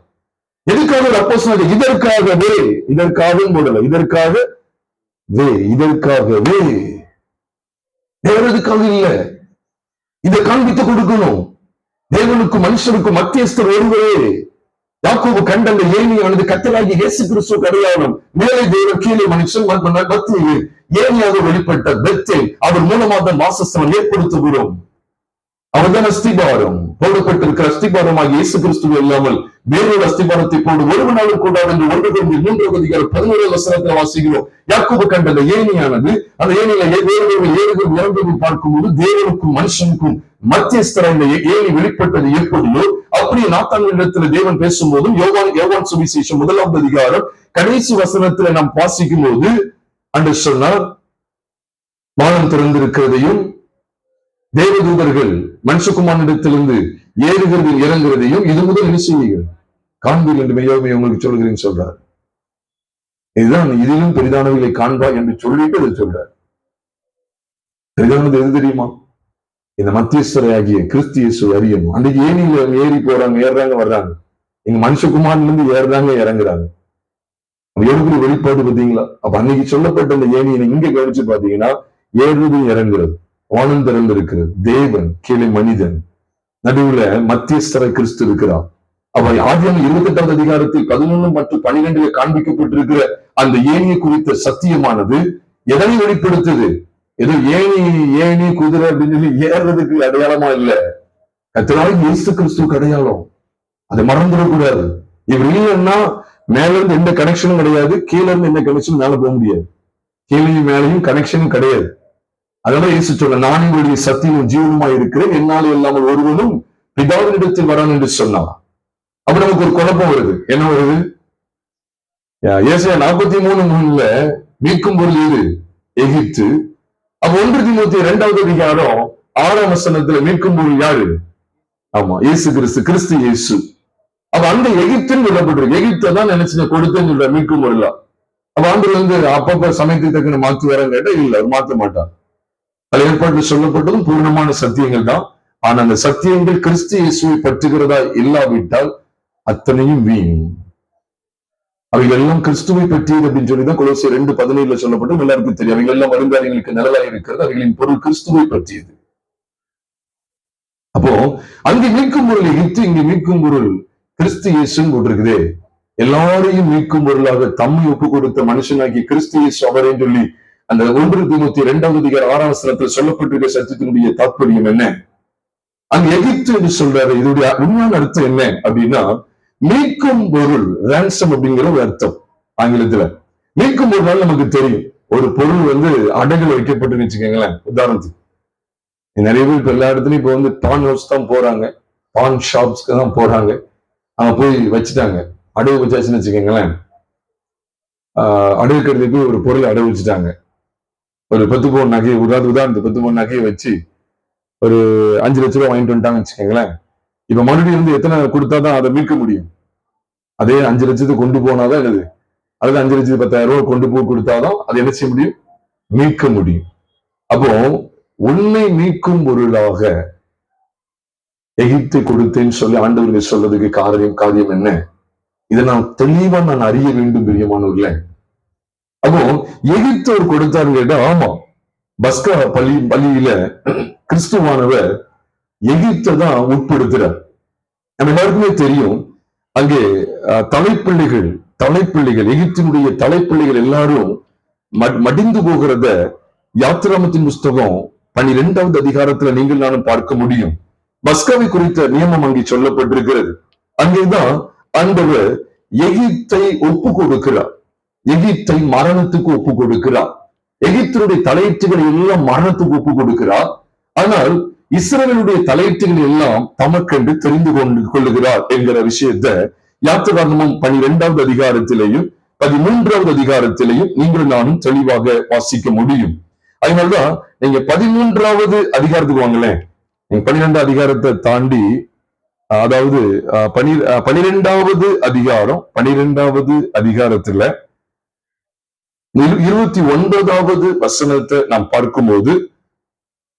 எதுக்காக ஒரு அப்போஸ்தலன்? இதற்காகவே. இதற்காகவும் போடல, இதற்காகவே, இதற்காகவே, வேற எதுக்காக இல்ல. இதை காண்பித்து கொடுக்கணும். தேவனுக்கும் மனுஷனுக்கும் மத்தியஸ்தர் ஒருவரே. யாக்கோபு கண்டந்த ஏணியானது கர்த்தராகிய இயேசு கிறிஸ்து அடையாளம். மேலே தேவன், கீழே மனுஷன், மத்தியில் ஏணியாக வெளிப்பட்ட பெத்தேல், அவர் மூலமாக வாசஸ்தலம் ஏற்படுத்துகிறோம். அவர்தான் அஸ்திபாரம். போடப்பட்டிருக்கிற அஸ்திபாரமாக இயேசு கிறிஸ்துவ இல்லாமல் வேறொரு அஸ்திபாரத்தை போடு ஒருவனாலும் கூடாது என்று 1 Corinthians 3ஆம் அதிகாரம் 11ஆம் வசனத்தை வாசிக்கிறோம். யாக்கோபு கண்ட அந்த ஏணியானது, அந்த ஏணியில ஏறுகிறவர்கள் பார்க்கும்போது தேவனுக்கும் மனுஷனுக்கும் மத்தியஸ்தர இந்த ஏணி வெளிப்பட்டது எப்படியோ அப்படியே நாத்தான்களிடத்துல தேவன் பேசும்போதும் யோவான் சுவிசேஷம் 1ஆம் அதிகாரம் கடைசி வசனத்துல நாம் வாசிக்கும் போது அன்று சொன்னார், வானம் திறந்திருக்கிறதையும் தேவதூதர்கள் மனுஷகுமாரனிடத்திலிருந்து ஏறுகிறதில் இறங்குறதையும் இது முதல் என்ன செய்வீர்கள் காண்பீர்கள் என்று மெய்யாகவே உங்களுக்கு சொல்கிறேன்னு சொல்றார். இதுதான் இதிலும் பெரிதானவைகளை காண்பா என்று சொல்லிட்டு அதை சொல்றார். பெரிதானது எது தெரியுமா? இந்த மத்தியஸ்தரையாகிய கிறிஸ்து இயேசுவை அறியணும். அன்றைக்கு ஏனியில ஏறி போறாங்க, ஏறுறாங்க, வர்றாங்க. இங்க மனுஷகுமாரிலிருந்து ஏறுறாங்க, இறங்குறாங்க. எவ்வளவு வெளிப்பாடு பார்த்தீங்களா? அப்ப அன்னைக்கு சொல்லப்பட்ட அந்த ஏணியை இங்க கவனிச்சு பாத்தீங்கன்னா ஏறுறது இறங்குறது, வானம் திறந்து இருக்கிறது, தேவன் கீழே மனிதன், நடுவுல மத்தியஸ்தர கிறிஸ்து இருக்கிறார். அவ ஆதியாகமம் 28வது அதிகாரத்தில் 11 மற்றும் 12 காண்பிக்கப்பட்டிருக்கிற அந்த ஏணியை குறித்த சத்தியமானது எதனை வெளிப்படுத்துது? ஏதோ ஏணி குதிரை அப்படின்னு சொல்லி ஏறுறதுக்கு அடையாளமா இல்ல, கர்த்தராகிய இயேசு கிறிஸ்துவுக்கு அடையாளம். அதை மறந்துடக்கூடாது. இவர் இல்லைன்னா மேல இருந்து எந்த கனெக்ஷனும் கிடையாது, கீழே இருந்து எந்த கனெக்ஷனும் மேல போக முடியாது. கீழையும் மேலையும் கனெக்ஷனும் கிடையாது. அதனால இயேசு சொன்ன, நான் உங்களுடைய சத்தியமும் ஜீவனுமாய் இருக்கிறேன், என்னாலே இல்லாமல் ஒருவனும் பிதாவினிடத்தில் வரான் என்று சொன்னார். அப்ப நமக்கு ஒரு குழப்பம் வருது. என்ன வருது? ஏசாயா 43:3 மீட்கும் பொருள் எது? எகிப்து. அப்ப 1 தீமோத்தேயு 2வது அதிகாரம் 6ஆம் வசனத்துல மீட்கும் பொருள் யாரு? ஆமா, இயேசு கிறிஸ்து, கிறிஸ்து இயேசு. அப்ப அந்த எகிப்துன்னு சொல்லப்பட்டிருக்கு. எகிப்தை தான் நினைச்சு கொடுத்தேன்னு சொல்ற மீட்கும் பொருளா. அப்ப ஆண்டவர் வந்து அப்பப்ப சமயத்துக்கு தக்கன மாத்து வரேன்னு கேட்டா இல்ல, அவர் மாத்த மாட்டார். பல ஏற்பாட்டில் சொல்லப்பட்டதும் பூர்ணமான சத்தியங்கள் தான். ஆனா அந்த சத்தியங்கள் கிறிஸ்து இயேசுவை பற்றுகிறதா இல்லாவிட்டால் அத்தனையும் வீண். அவைகள் எல்லாம் கிறிஸ்துவை பற்றியது அப்படின்னு சொல்லிதான் கொலோசியர் 2:17 சொல்லப்பட்டு எல்லாருக்கும் தெரியும். அவைகள் எல்லாம் வருங்காலங்களுக்கு நிழலாய் இருக்கிறது, அவைகளின் பொருள் கிறிஸ்துவை பற்றியது. அப்போ அங்கே மீட்கும் பொருள் எகிப்து, இங்கே மீட்கும் பொருள் கிறிஸ்து இயேசுன்னு போட்டிருக்குதே. எல்லாரையும் மீட்கும் பொருளாக தம்மை ஒப்பு கொடுத்த மனுஷனாகி கிறிஸ்து இயேசு அவரே சொல்லி அந்த 1 தீமோத்தேயு 2வது அதிகாரம் 6ஆம் வசனத்தில் சொல்லப்பட்டிருக்க சத்தியத்தினுடைய தாற்பயம் என்ன? அங்க எகிப்து என்று சொல்றாரு. இதனுடைய உண்மையான அர்த்தம் என்ன அப்படின்னா, மீட்கும் பொருள், ransom அப்படிங்கிற ஒரு அர்த்தம் ஆங்கிலத்துல. மீட்கும் பொருள் நமக்கு தெரியும். ஒரு பொருள் வந்து அடகுல வைக்கப்பட்டு வச்சுக்கோங்களேன். உதாரணத்துக்கு நிறைய பேர் இப்ப எல்லா இடத்துலயும் இப்ப வந்து பான் ஹவுஸ் தான் போறாங்க, பான் ஷாப்ஸ்க்கு தான் போறாங்க. அங்க போய் வச்சுட்டாங்க, அடகு வச்சாச்சுன்னு வச்சுக்கோங்களேன். அடகு கருதி போய் ஒரு பொருள் அடகு வச்சுட்டாங்க. ஒரு 10 பவுன் நகையை, உதாரணத்துக்கு 10 பவுன் நகையை வச்சு ஒரு 5 லட்ச ரூபாய் வாங்கிட்டு வந்துட்டாங்கன்னு வச்சுக்கோங்களேன். இப்ப மறுபடியும் வந்து எத்தனை கொடுத்தாதான் அதை மீட்க முடியும்? அதே 5 லட்சத்துக்கு கொண்டு போனாதான் என்னது, அல்லது 5,10,000 ரூபாய் கொண்டு போய் கொடுத்தாதான் அதை என்ன செய்ய முடியும்? மீட்க முடியும். அப்போ உன்னை மீட்கும் பொருளாக எகிப்தை கொடுத்தேன்னு சொல்லி ஆண்டவர்கள் சொல்றதுக்கு காரியம் என்ன? இதை தெளிவா நான் அறிய வேண்டும் பிரியமானவர்களே. அப்போ எகிப்து அவர் கொடுத்தாரு கேட்டா, ஆமா, பஸ்கா பலியில கிறிஸ்துவானவர் எகிப்தை தான் உட்படுத்துறார். நம்ம எல்லாருக்குமே தெரியும். அங்கே தலைப்பிள்ளைகள் எகிப்தினுடைய தலைப்பிள்ளைகள் எல்லாரும் மடிந்து போகிறத யாத்திராமத்தின் புஸ்தகம் 12வது அதிகாரத்துல நீங்கள் நானும் பார்க்க முடியும். பஸ்காவை குறித்த நியமம் அங்கே சொல்லப்பட்டிருக்கிறது. அங்கேதான் ஆண்டவர் எகிப்தை ஒப்பு கொடுக்கிறார், எகிப்தை மரணத்துக்கு ஒப்பு கொடுக்கிறார், எகிப்தினுடைய தலையீட்டுகளை எல்லாம் மரணத்துக்கு ஒப்பு கொடுக்கிறார். ஆனால் இஸ்ரவேலுடைய தலையீட்டுகள் எல்லாம் தமக்கென்று தெரிந்து கொள்ளுகிறார் என்கிற விஷயத்தை யாத்திராகமம் 12வது அதிகாரத்திலேயும் 13வது அதிகாரத்திலேயும் நீங்கள் நானும் தெளிவாக வாசிக்க முடியும். அதனால்தான் நீங்க 13வது அதிகாரத்துக்கு வாங்களேன். நீங்க 12வது அதிகாரத்தை தாண்டி, அதாவது 12வது அதிகாரத்துல 29வது வசனத்தை நாம் பார்க்கும்போது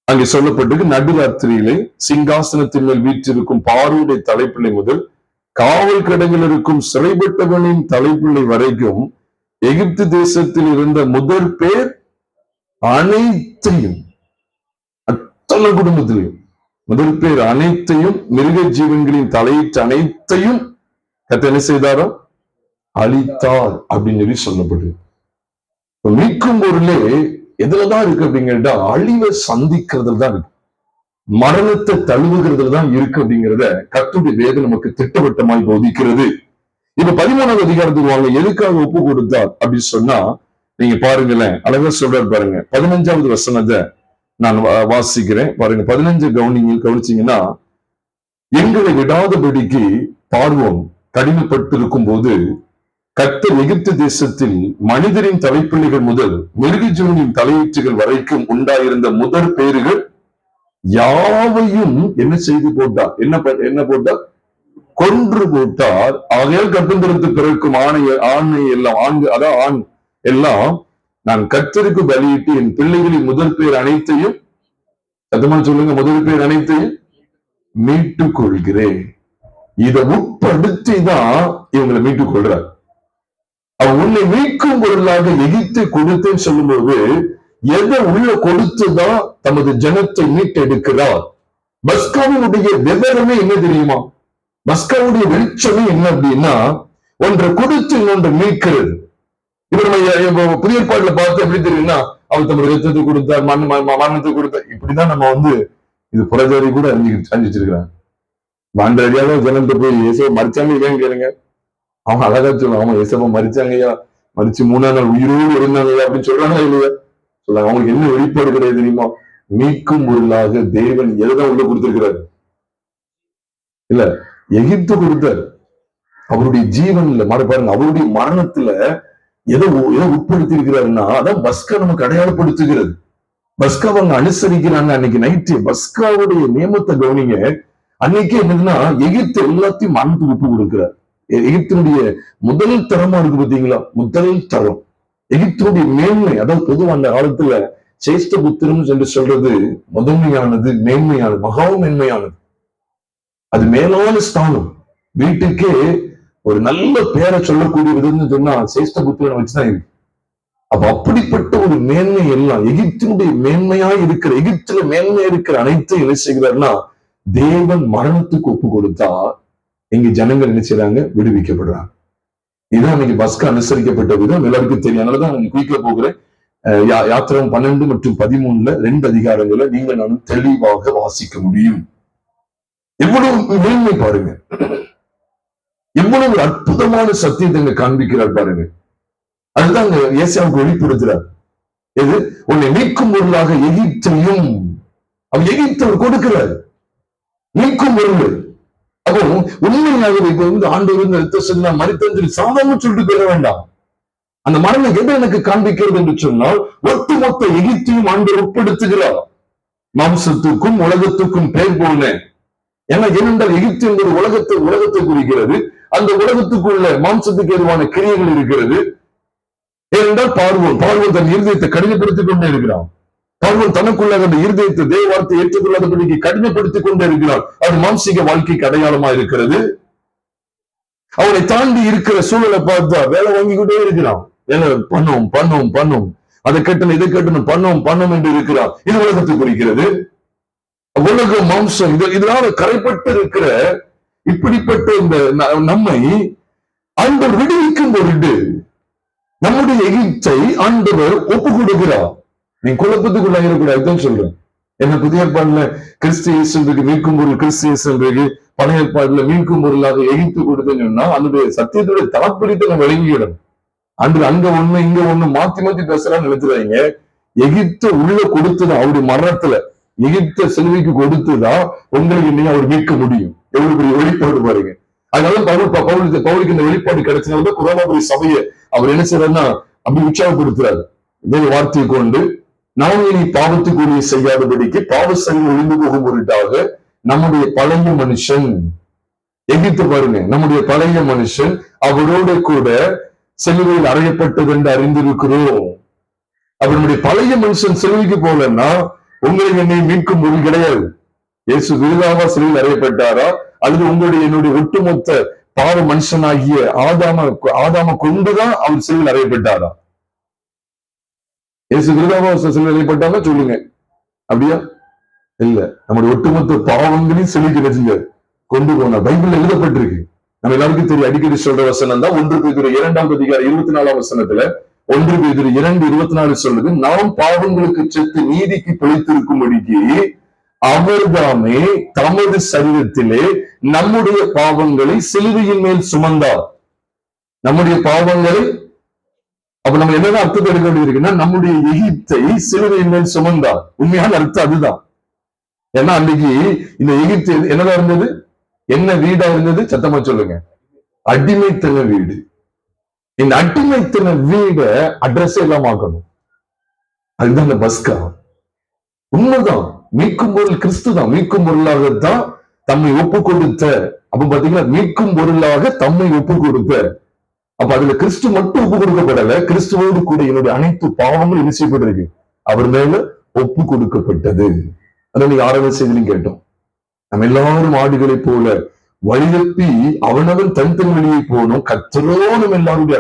அங்கே சொல்லப்பட்டிருக்கு, நடுராத்திரியிலே சிங்காசனத்தின் மேல் வீற்றிருக்கும் பார்வோனுடைய தலைப்பிள்ளை முதல் காவல் கடையில் இருக்கும் சிறைப்பட்டவனின் தலைப்பிள்ளை வரைக்கும் எகிப்து தேசத்தில் இருந்த முதற் பேர் அனைத்தையும், அத்தனை குடும்பத்திலையும் முதல் பேர் அனைத்தையும், மிருக ஜீவன்களின் தலையீட்டு அனைத்தையும் கர்த்தர் என்ன செய்தாரோ அழித்தார் அப்படின்னு சொல்லப்பட்டு, மீட்கும் பொருளே எதுலதான் இருக்கு அப்படிங்கிறத அழிவை சந்திக்கிறதுல தான் இருக்கு, மரணத்தை தழுவுகிறதுல தான் இருக்கு அப்படிங்கிறத கர்த்தருடைய வேதம் நமக்கு திட்டவட்டமாய் போதிக்கிறது. இப்ப 13வது அதிகாரத்துக்கு வாங்க, எதுக்காக ஒப்பு கொடுத்தார் அப்படின்னு சொன்னா நீங்க பாருங்களேன், அழகா சொல்றாரு பாருங்க. 15வது வசனத்தை நான் வாசிக்கிறேன் பாருங்க. 15 கவனிச்சீங்கன்னா, எங்களை விடாதபடிக்கு பார்வோன் கடினப்பட்டிருக்கும் போது கர்த்தர் எகிப்து தேசத்தில் மனிதரின் தலைப்பிள்ளைகள் முதல் மிருகஜீவனின் தலையீற்றுகள் வரைக்கும் உண்டாயிருந்த முதற் பேறுகள் யாவையும் என்ன செய்து போட்டார்? என்ன போட்டார்? கொன்று போட்டார். ஆகையால் கர்த்தருக்கு பிறக்கும் ஆணை எல்லாம் ஆண் எல்லாம் நான் கர்த்தருக்கு பலியிட்டு என் பிள்ளைகளின் முதற் பேர் அனைத்தையும், சத்தமா சொல்லுங்க, முதற் பேர் அனைத்தையும் மீட்டுக் கொள்கிறேன். இதை உட்படுத்தி தான் இவங்களை மீட்டுக் கொள்றார். அவன் உன்னை மீட்கும் பொருளாக எகிப்தை கொடுத்தேன்னு சொல்லும்போது எதை உள்ள கொடுத்துதான் தமது ஜனத்தை மீட்டெடுக்கிறார். பஸ்காவினுடைய விவரமே என்ன தெரியுமா? பஸ்காவுடைய வெளிச்சமே என்ன அப்படின்னா, ஒன்றை கொடுத்து இன்னொன்றை மீட்கிறது. இப்ப நம்ம புதிய ஏற்பாடுல பார்த்து எப்படி தெரியும்னா, அவர் தம்முடைய ரத்தத்தை கொடுத்தார், மரணத்தை கொடுத்தார். இப்படிதான் நம்ம இது புறஜாதி கூட அறிஞ்சிருக்கிறாங்க. மாண்டடியாக ஜனத்தை போய் இயேசுவை மறிச்சாங்க இல்லையான்னு கேளுங்க, அவங்க அழகா சொல்லுவாங்க, அவங்க இயேசுவை மறிச்சாங்கய்யா, மறிச்சு 3ஆம் நாள் உயிரோடு இருந்தாங்கய்யா அப்படின்னு சொல்றாங்க இல்லையா? சொல்றாங்க. அவங்களுக்கு என்ன வெளிப்பாடு கிடையாது தெரியுமா? மீட்கும் பொருளாக தேவன் எதுதான் உள்ள கொடுத்திருக்கிறாரு? இல்ல, எகிப்து கொடுத்தார். அவருடைய ஜீவன்ல பாருங்க, அவருடைய மரணத்துல எதை உட்படுத்தி இருக்கிறாருன்னா, அதான் பஸ்கா நமக்கு அடையாளப்படுத்துகிறது. பஸ்கா அவங்க அனுசரிக்கிறாங்க. அன்னைக்கு நைட்டு பஸ்காவுடைய நியமத்தை கவனிங்க. அன்னைக்கு என்னதுன்னா, எகிப்து எல்லாத்தையும் மரணத்துக்கு ஒப்பு கொடுக்கிறார். எகிப்தினுடைய முதல் தரமா இருக்கு பாத்தீங்களா? முதல் தரம் எகிப்தினுடைய மேன்மை. அதாவது பொதுவா அந்த காலத்துல சேஷ்ட புத்திரம் என்று சொல்றது முதன்மையானது, மேன்மையானது, மகா மேன்மையானது. அது மேலான ஸ்தானம். வீட்டுக்கே ஒரு நல்ல பேரை சொல்லக்கூடியதுன்னு சொன்னா சேஷ்ட புத்திரனை வச்சுதான் இருக்கு. அப்ப அப்படிப்பட்ட ஒரு மேன்மை எல்லாம் எகிப்தினுடைய மேன்மையா இருக்கிற, எகிப்துல மேன்மையா இருக்கிற அனைத்தையும் என்ன செய்கிறார்னா, தேவன் மரணத்துக்கு ஒப்பு கொடுத்தா இங்க ஜனங்கள் என்ன செய்றாங்க? விடுவிக்கப்படுறாங்க. இதுதான் இன்னைக்கு பஸ்கா அனுசரிக்கப்பட்ட விதம் எல்லாருக்கும் தெரியும். அதனாலதான் நான் குயிக்க போகிறேன். யாத்திரம் 12 மற்றும் 13 2 அதிகாரங்களை நீங்க நானும் தெளிவாக வாசிக்க முடியும். எவ்வளவு மேன்மை பாருங்க, எவ்வளவு அற்புதமான சத்தியத்தை காண்பிக்கிறார் பாருங்க. அதுதான் அங்க ஏசாயாவுக்கு வெளிப்படுத்துறார். எது? உன்னை மீட்கும் பொருளாக எகிப்தையும், அவன் எகிப்தவர் கொடுக்கிறார் மீட்கும் பொருள். அப்போ உண்மையாகவே இப்ப ஆண்டவர் மரித்தஞ்சலி சாதாரண சொல்லிட்டு போயிட வேண்டாம். அந்த மரணம் எதை எனக்கு காண்பிக்கிறது என்று சொன்னால், ஒட்டுமொத்த எகிப்தையும் ஆண்டவர் உட்படுத்துகிறார். மாம்சத்துக்கும் உலகத்துக்கும் பேர் போன. ஏனென்றால் எகிப்து என்பது உலகத்தை குறிக்கிறது. அந்த உலகத்துக்குள்ள மாம்சத்துக்கு ஏதுவான கிரியைகள் இருக்கிறது. ஏனென்றால் பார்வோன் தன் இருதயத்தை கடினப்படுத்திக் கொண்டே இருக்கிறான். பார்வோன் தனக்குள்ளாக அந்த இருதயத்தை தேவ வார்த்தை ஏற்றுக்கொள்ளாதபடிக்கு கடினப்படுத்திக் கொண்டே இருக்கிறான். அது மாம்சீக வாழ்க்கைக்கு அடையாளமா இருக்கிறது. அவனை தாண்டி இருக்கிற சூழலை பார்த்தா வேலை வாங்கிக்கிட்டே இருக்கிறான். பண்ணும் அதை கட்டணும், இதை கட்டணும், பண்ணும் என்று இருக்கிறான். இது உலகத்தை குறிக்கிறது. உலக மாம்சம் இதனால கரைப்பட்டு இருக்கிற இப்படிப்பட்ட இந்த நம்மை ஆண்டவர் விடுவிக்கும் பொருட்டு நம்முடைய எகிப்தை ஆண்டவர் ஒப்பு கொடுக்கிறார். நீ குழப்பத்துக்குள்ளாயிரக்கூடாதுதான் சொல்றேன். என்ன புதிய ஏற்பாடுல கிறிஸ்து இயேசுக்கு மீட்கும் பொருள் கிறிஸ்து இயேசுக்கு, பழைய ஏற்பாடுல மீட்கும் பொருளாக எகிப்து கொடுத்தேன்னு சொன்னா அதனுடைய சத்தியத்துடைய தாற்பயத்தை நம்ம விளங்கிவிடும். அங்க ஒண்ணு இங்க ஒண்ணு மாத்தி பேசலாம்னு நினைச்சுறாங்க. எகிப்த உள்ள கொடுத்துதான், அவருடைய மரணத்துல எகிப்த செல்விக்கு கொடுத்துதான் உங்களுக்கு இன்னைக்கு அவர் மீட்க முடியும். எவ்வளவு பெரிய வெளிப்பாடு பாருங்க. அதனால பவுலுக்கு இந்த வெளிப்பாடு கிடைச்சதுனால குரோமாபுரி சபையை அவர் என்ன செய்யறாருன்னா அப்படி உற்சாகப்படுத்துறாரு. இதே வார்த்தையை கொண்டு நாம் இனி பாவத்துக்குரிய செய்யாதபடிக்கு பாவ செயல் ஒழிந்து போகும் பொருட்டாக நம்முடைய பழைய மனுஷன், எகிப்து பாருங்க, நம்முடைய பழைய மனுஷன் அவரோட கூட சிலுவையில் அறையப்பட்டது என்று அறிந்திருக்கிறோம். அப்ப நம்முடைய பழைய மனுஷன் சிலுவைக்கு போலன்னா உங்களுக்கு என்னை மீட்கும் பொருள் கிடையாது. இயேசு விருதாவா சிலுவையில் அறையப்பட்டாரா, அல்லது உங்களுடைய என்னுடைய ஒட்டுமொத்த பாவ மனுஷனாகிய ஆதாம கொண்டுதான் அவர் சிலுவையில் அறையப்பட்டாரா? இயேசு விருதாவா சிலுவையில் அறையப்பட்டாங்க சொல்லுங்க, அப்படியா? இல்ல, நம்முடைய ஒட்டுமொத்த பாவங்களையும் சிலுவைக்கு வச்சுங்க கொண்டு போனா பைபிள்ல எழுதப்பட்டிருக்கு. நம்ம எல்லாருக்கும் தெரியும், அடிக்கடி சொல்ற வசனம் தான் 1 பேதுரு 2ஆம் அதிகாரம் 24ஆம் வசனத்துல 1 பேதுரு 2:24 சொல்லுது, நாம் பாவங்களுக்கு செத்து நீதிக்கு பிழைத்திருக்கும்படிக்கு அவர்தாமே தமது சரீரத்திலே நம்முடைய பாவங்களை சிலுவையின் மேல் சுமந்தார். நம்முடைய பாவங்களை, அப்ப நம்ம என்னதான் அர்த்தத்தை எடுக்க வேண்டியிருக்குன்னா, நம்முடைய எகிப்தை சிலுவையின் மேல் சுமந்தார். உண்மையான அர்த்தம் அதுதான். ஏன்னா அன்னைக்கு இந்த எகிப்து என்னதான் இருந்தது? என்ன வீடா இருந்தது? சத்தமா சொல்லுங்க, அடிமைத்தன வீடு. இந்த அடிமைத்தன வீட அட்ரஸ் எல்லாம் ஆக்கணும். அதுதான் இந்த பஸ்கா. உண்மைதான், மீட்கும் பொருள் கிறிஸ்து தான். மீட்கும் பொருளாகத்தான் தம்மை ஒப்பு கொடுத்த. அப்ப பாத்தீங்கன்னா மீட்கும் பொருளாக தம்மை ஒப்பு கொடுத்த. அப்ப அதுல கிறிஸ்து மட்டும் ஒப்பு கொடுக்கப்படல, கிறிஸ்துவோடு கூட என்னுடைய அனைத்து பாவங்களும் என்ன செய்யப்பட்டிருக்கு? அவர் மேல ஒப்பு கொடுக்கப்பட்டது. அதான் நீங்க ஆரம்ப செய்திலையும் கேட்டோம். நம்ம எல்லாரும் ஆடுகளை போல வழிதப்பி அவனவன் தன் வழியை போனோம். கர்த்தரோனும் எல்லாருடைய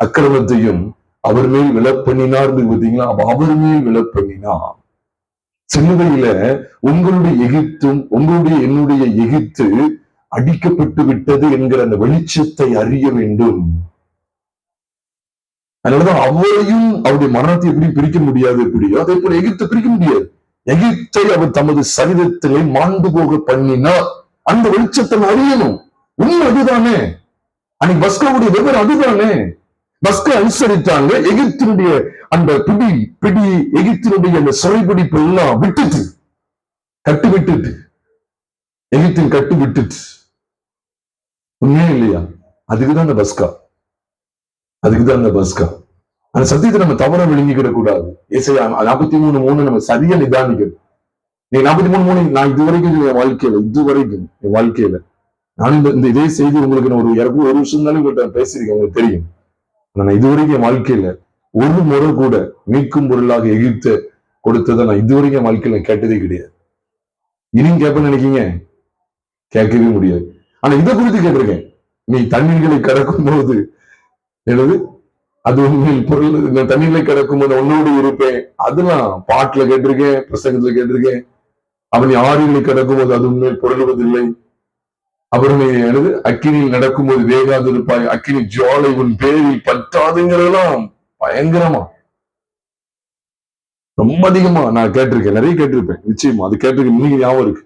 அக்கிரமத்தையும் அவர் மேல் விழப்பண்ணினார் பார்த்தீங்களா? அவர் மேல் விழப்பண்ணினார். சிலுவையில உங்களுடைய எகிப்தும் என்னுடைய எகிப்து அடிக்கப்பட்டு விட்டது என்கிற அந்த வெளிச்சத்தை அறிய வேண்டும். அதனாலதான் அவரையும் அவருடைய மரணத்தை எப்படி பிரிக்க முடியாது, எப்படியோ அதே போல எகிப்தை பிரிக்க முடியாது. எகிப்தை அவர் தமது சரிதத்திலே மாண்டு போக பண்ணினார். அந்த வெளிச்சத்தை அறியணும். உண்மை அதுதானே. அன்னைக்கு பஸ்காவுடைய விவரம் அதுதானே. பஸ்கா அனுசரித்தாங்க. எகிப்தினுடைய அந்த பிடி எகிப்தினுடைய அந்த சிறைபிடிப்பு எல்லாம் விட்டுட்டு எகிப்தின் கட்டு விட்டுட்டு. உண்மையே இல்லையா? அதுக்குதான் அந்த பஸ்கா. அந்த சத்தியத்தை நம்ம தவற விழுங்கிக்கிட கூடாது. ஏசாயா 43:3 நம்ம சரியா நிதானிக்கணும். நீ 43:3 நான் இதுவரைக்கும் என் வாழ்க்கையில நான் இந்த இதே செய்தி உங்களுக்கு நான் ஒரு வருஷம் தானே பேசியிருக்கேன், உங்களுக்கு தெரியும். நான் இதுவரைக்கும் என் வாழ்க்கையில ஒரு முறை கூட மீட்கும் பொருளாக எகிப்த கொடுத்ததை நான் இதுவரைக்கும் என் வாழ்க்கையில கேட்டதே கிடையாது. இனியும் கேட்பேன்னு நினைக்கீங்க? கேட்கவே முடியாது. ஆனா இதை குறித்து கேட்டிருக்கேன். நீ தண்ணீர்களை கடக்கும் போது அது உண்மையில் பொருள், தண்ணீர்களை கடக்கும் போது உன்னோடு இருப்பேன். அதெல்லாம் பாட்டுல கேட்டிருக்கேன், பிரசங்கத்துல கேட்டிருக்கேன். அவன் ஆறுகளை கடக்கும் போது அது உண்மையில் பொருளுவதில்லை. அவருமே அக்கினியில் நடக்கும்போது வேகாது இருப்பாய், அக்கினி ஜுவாலை உன் பேரில் பற்றாதுங்கிறதெல்லாம் பயங்கரமா ரொம்ப அதிகமா நான் கேட்டிருக்கேன், நிறைய கேட்டிருப்பேன். நிச்சயமா அது கேட்டிருக்கேன். இன்னைக்கு ஞாபகம் இருக்கு.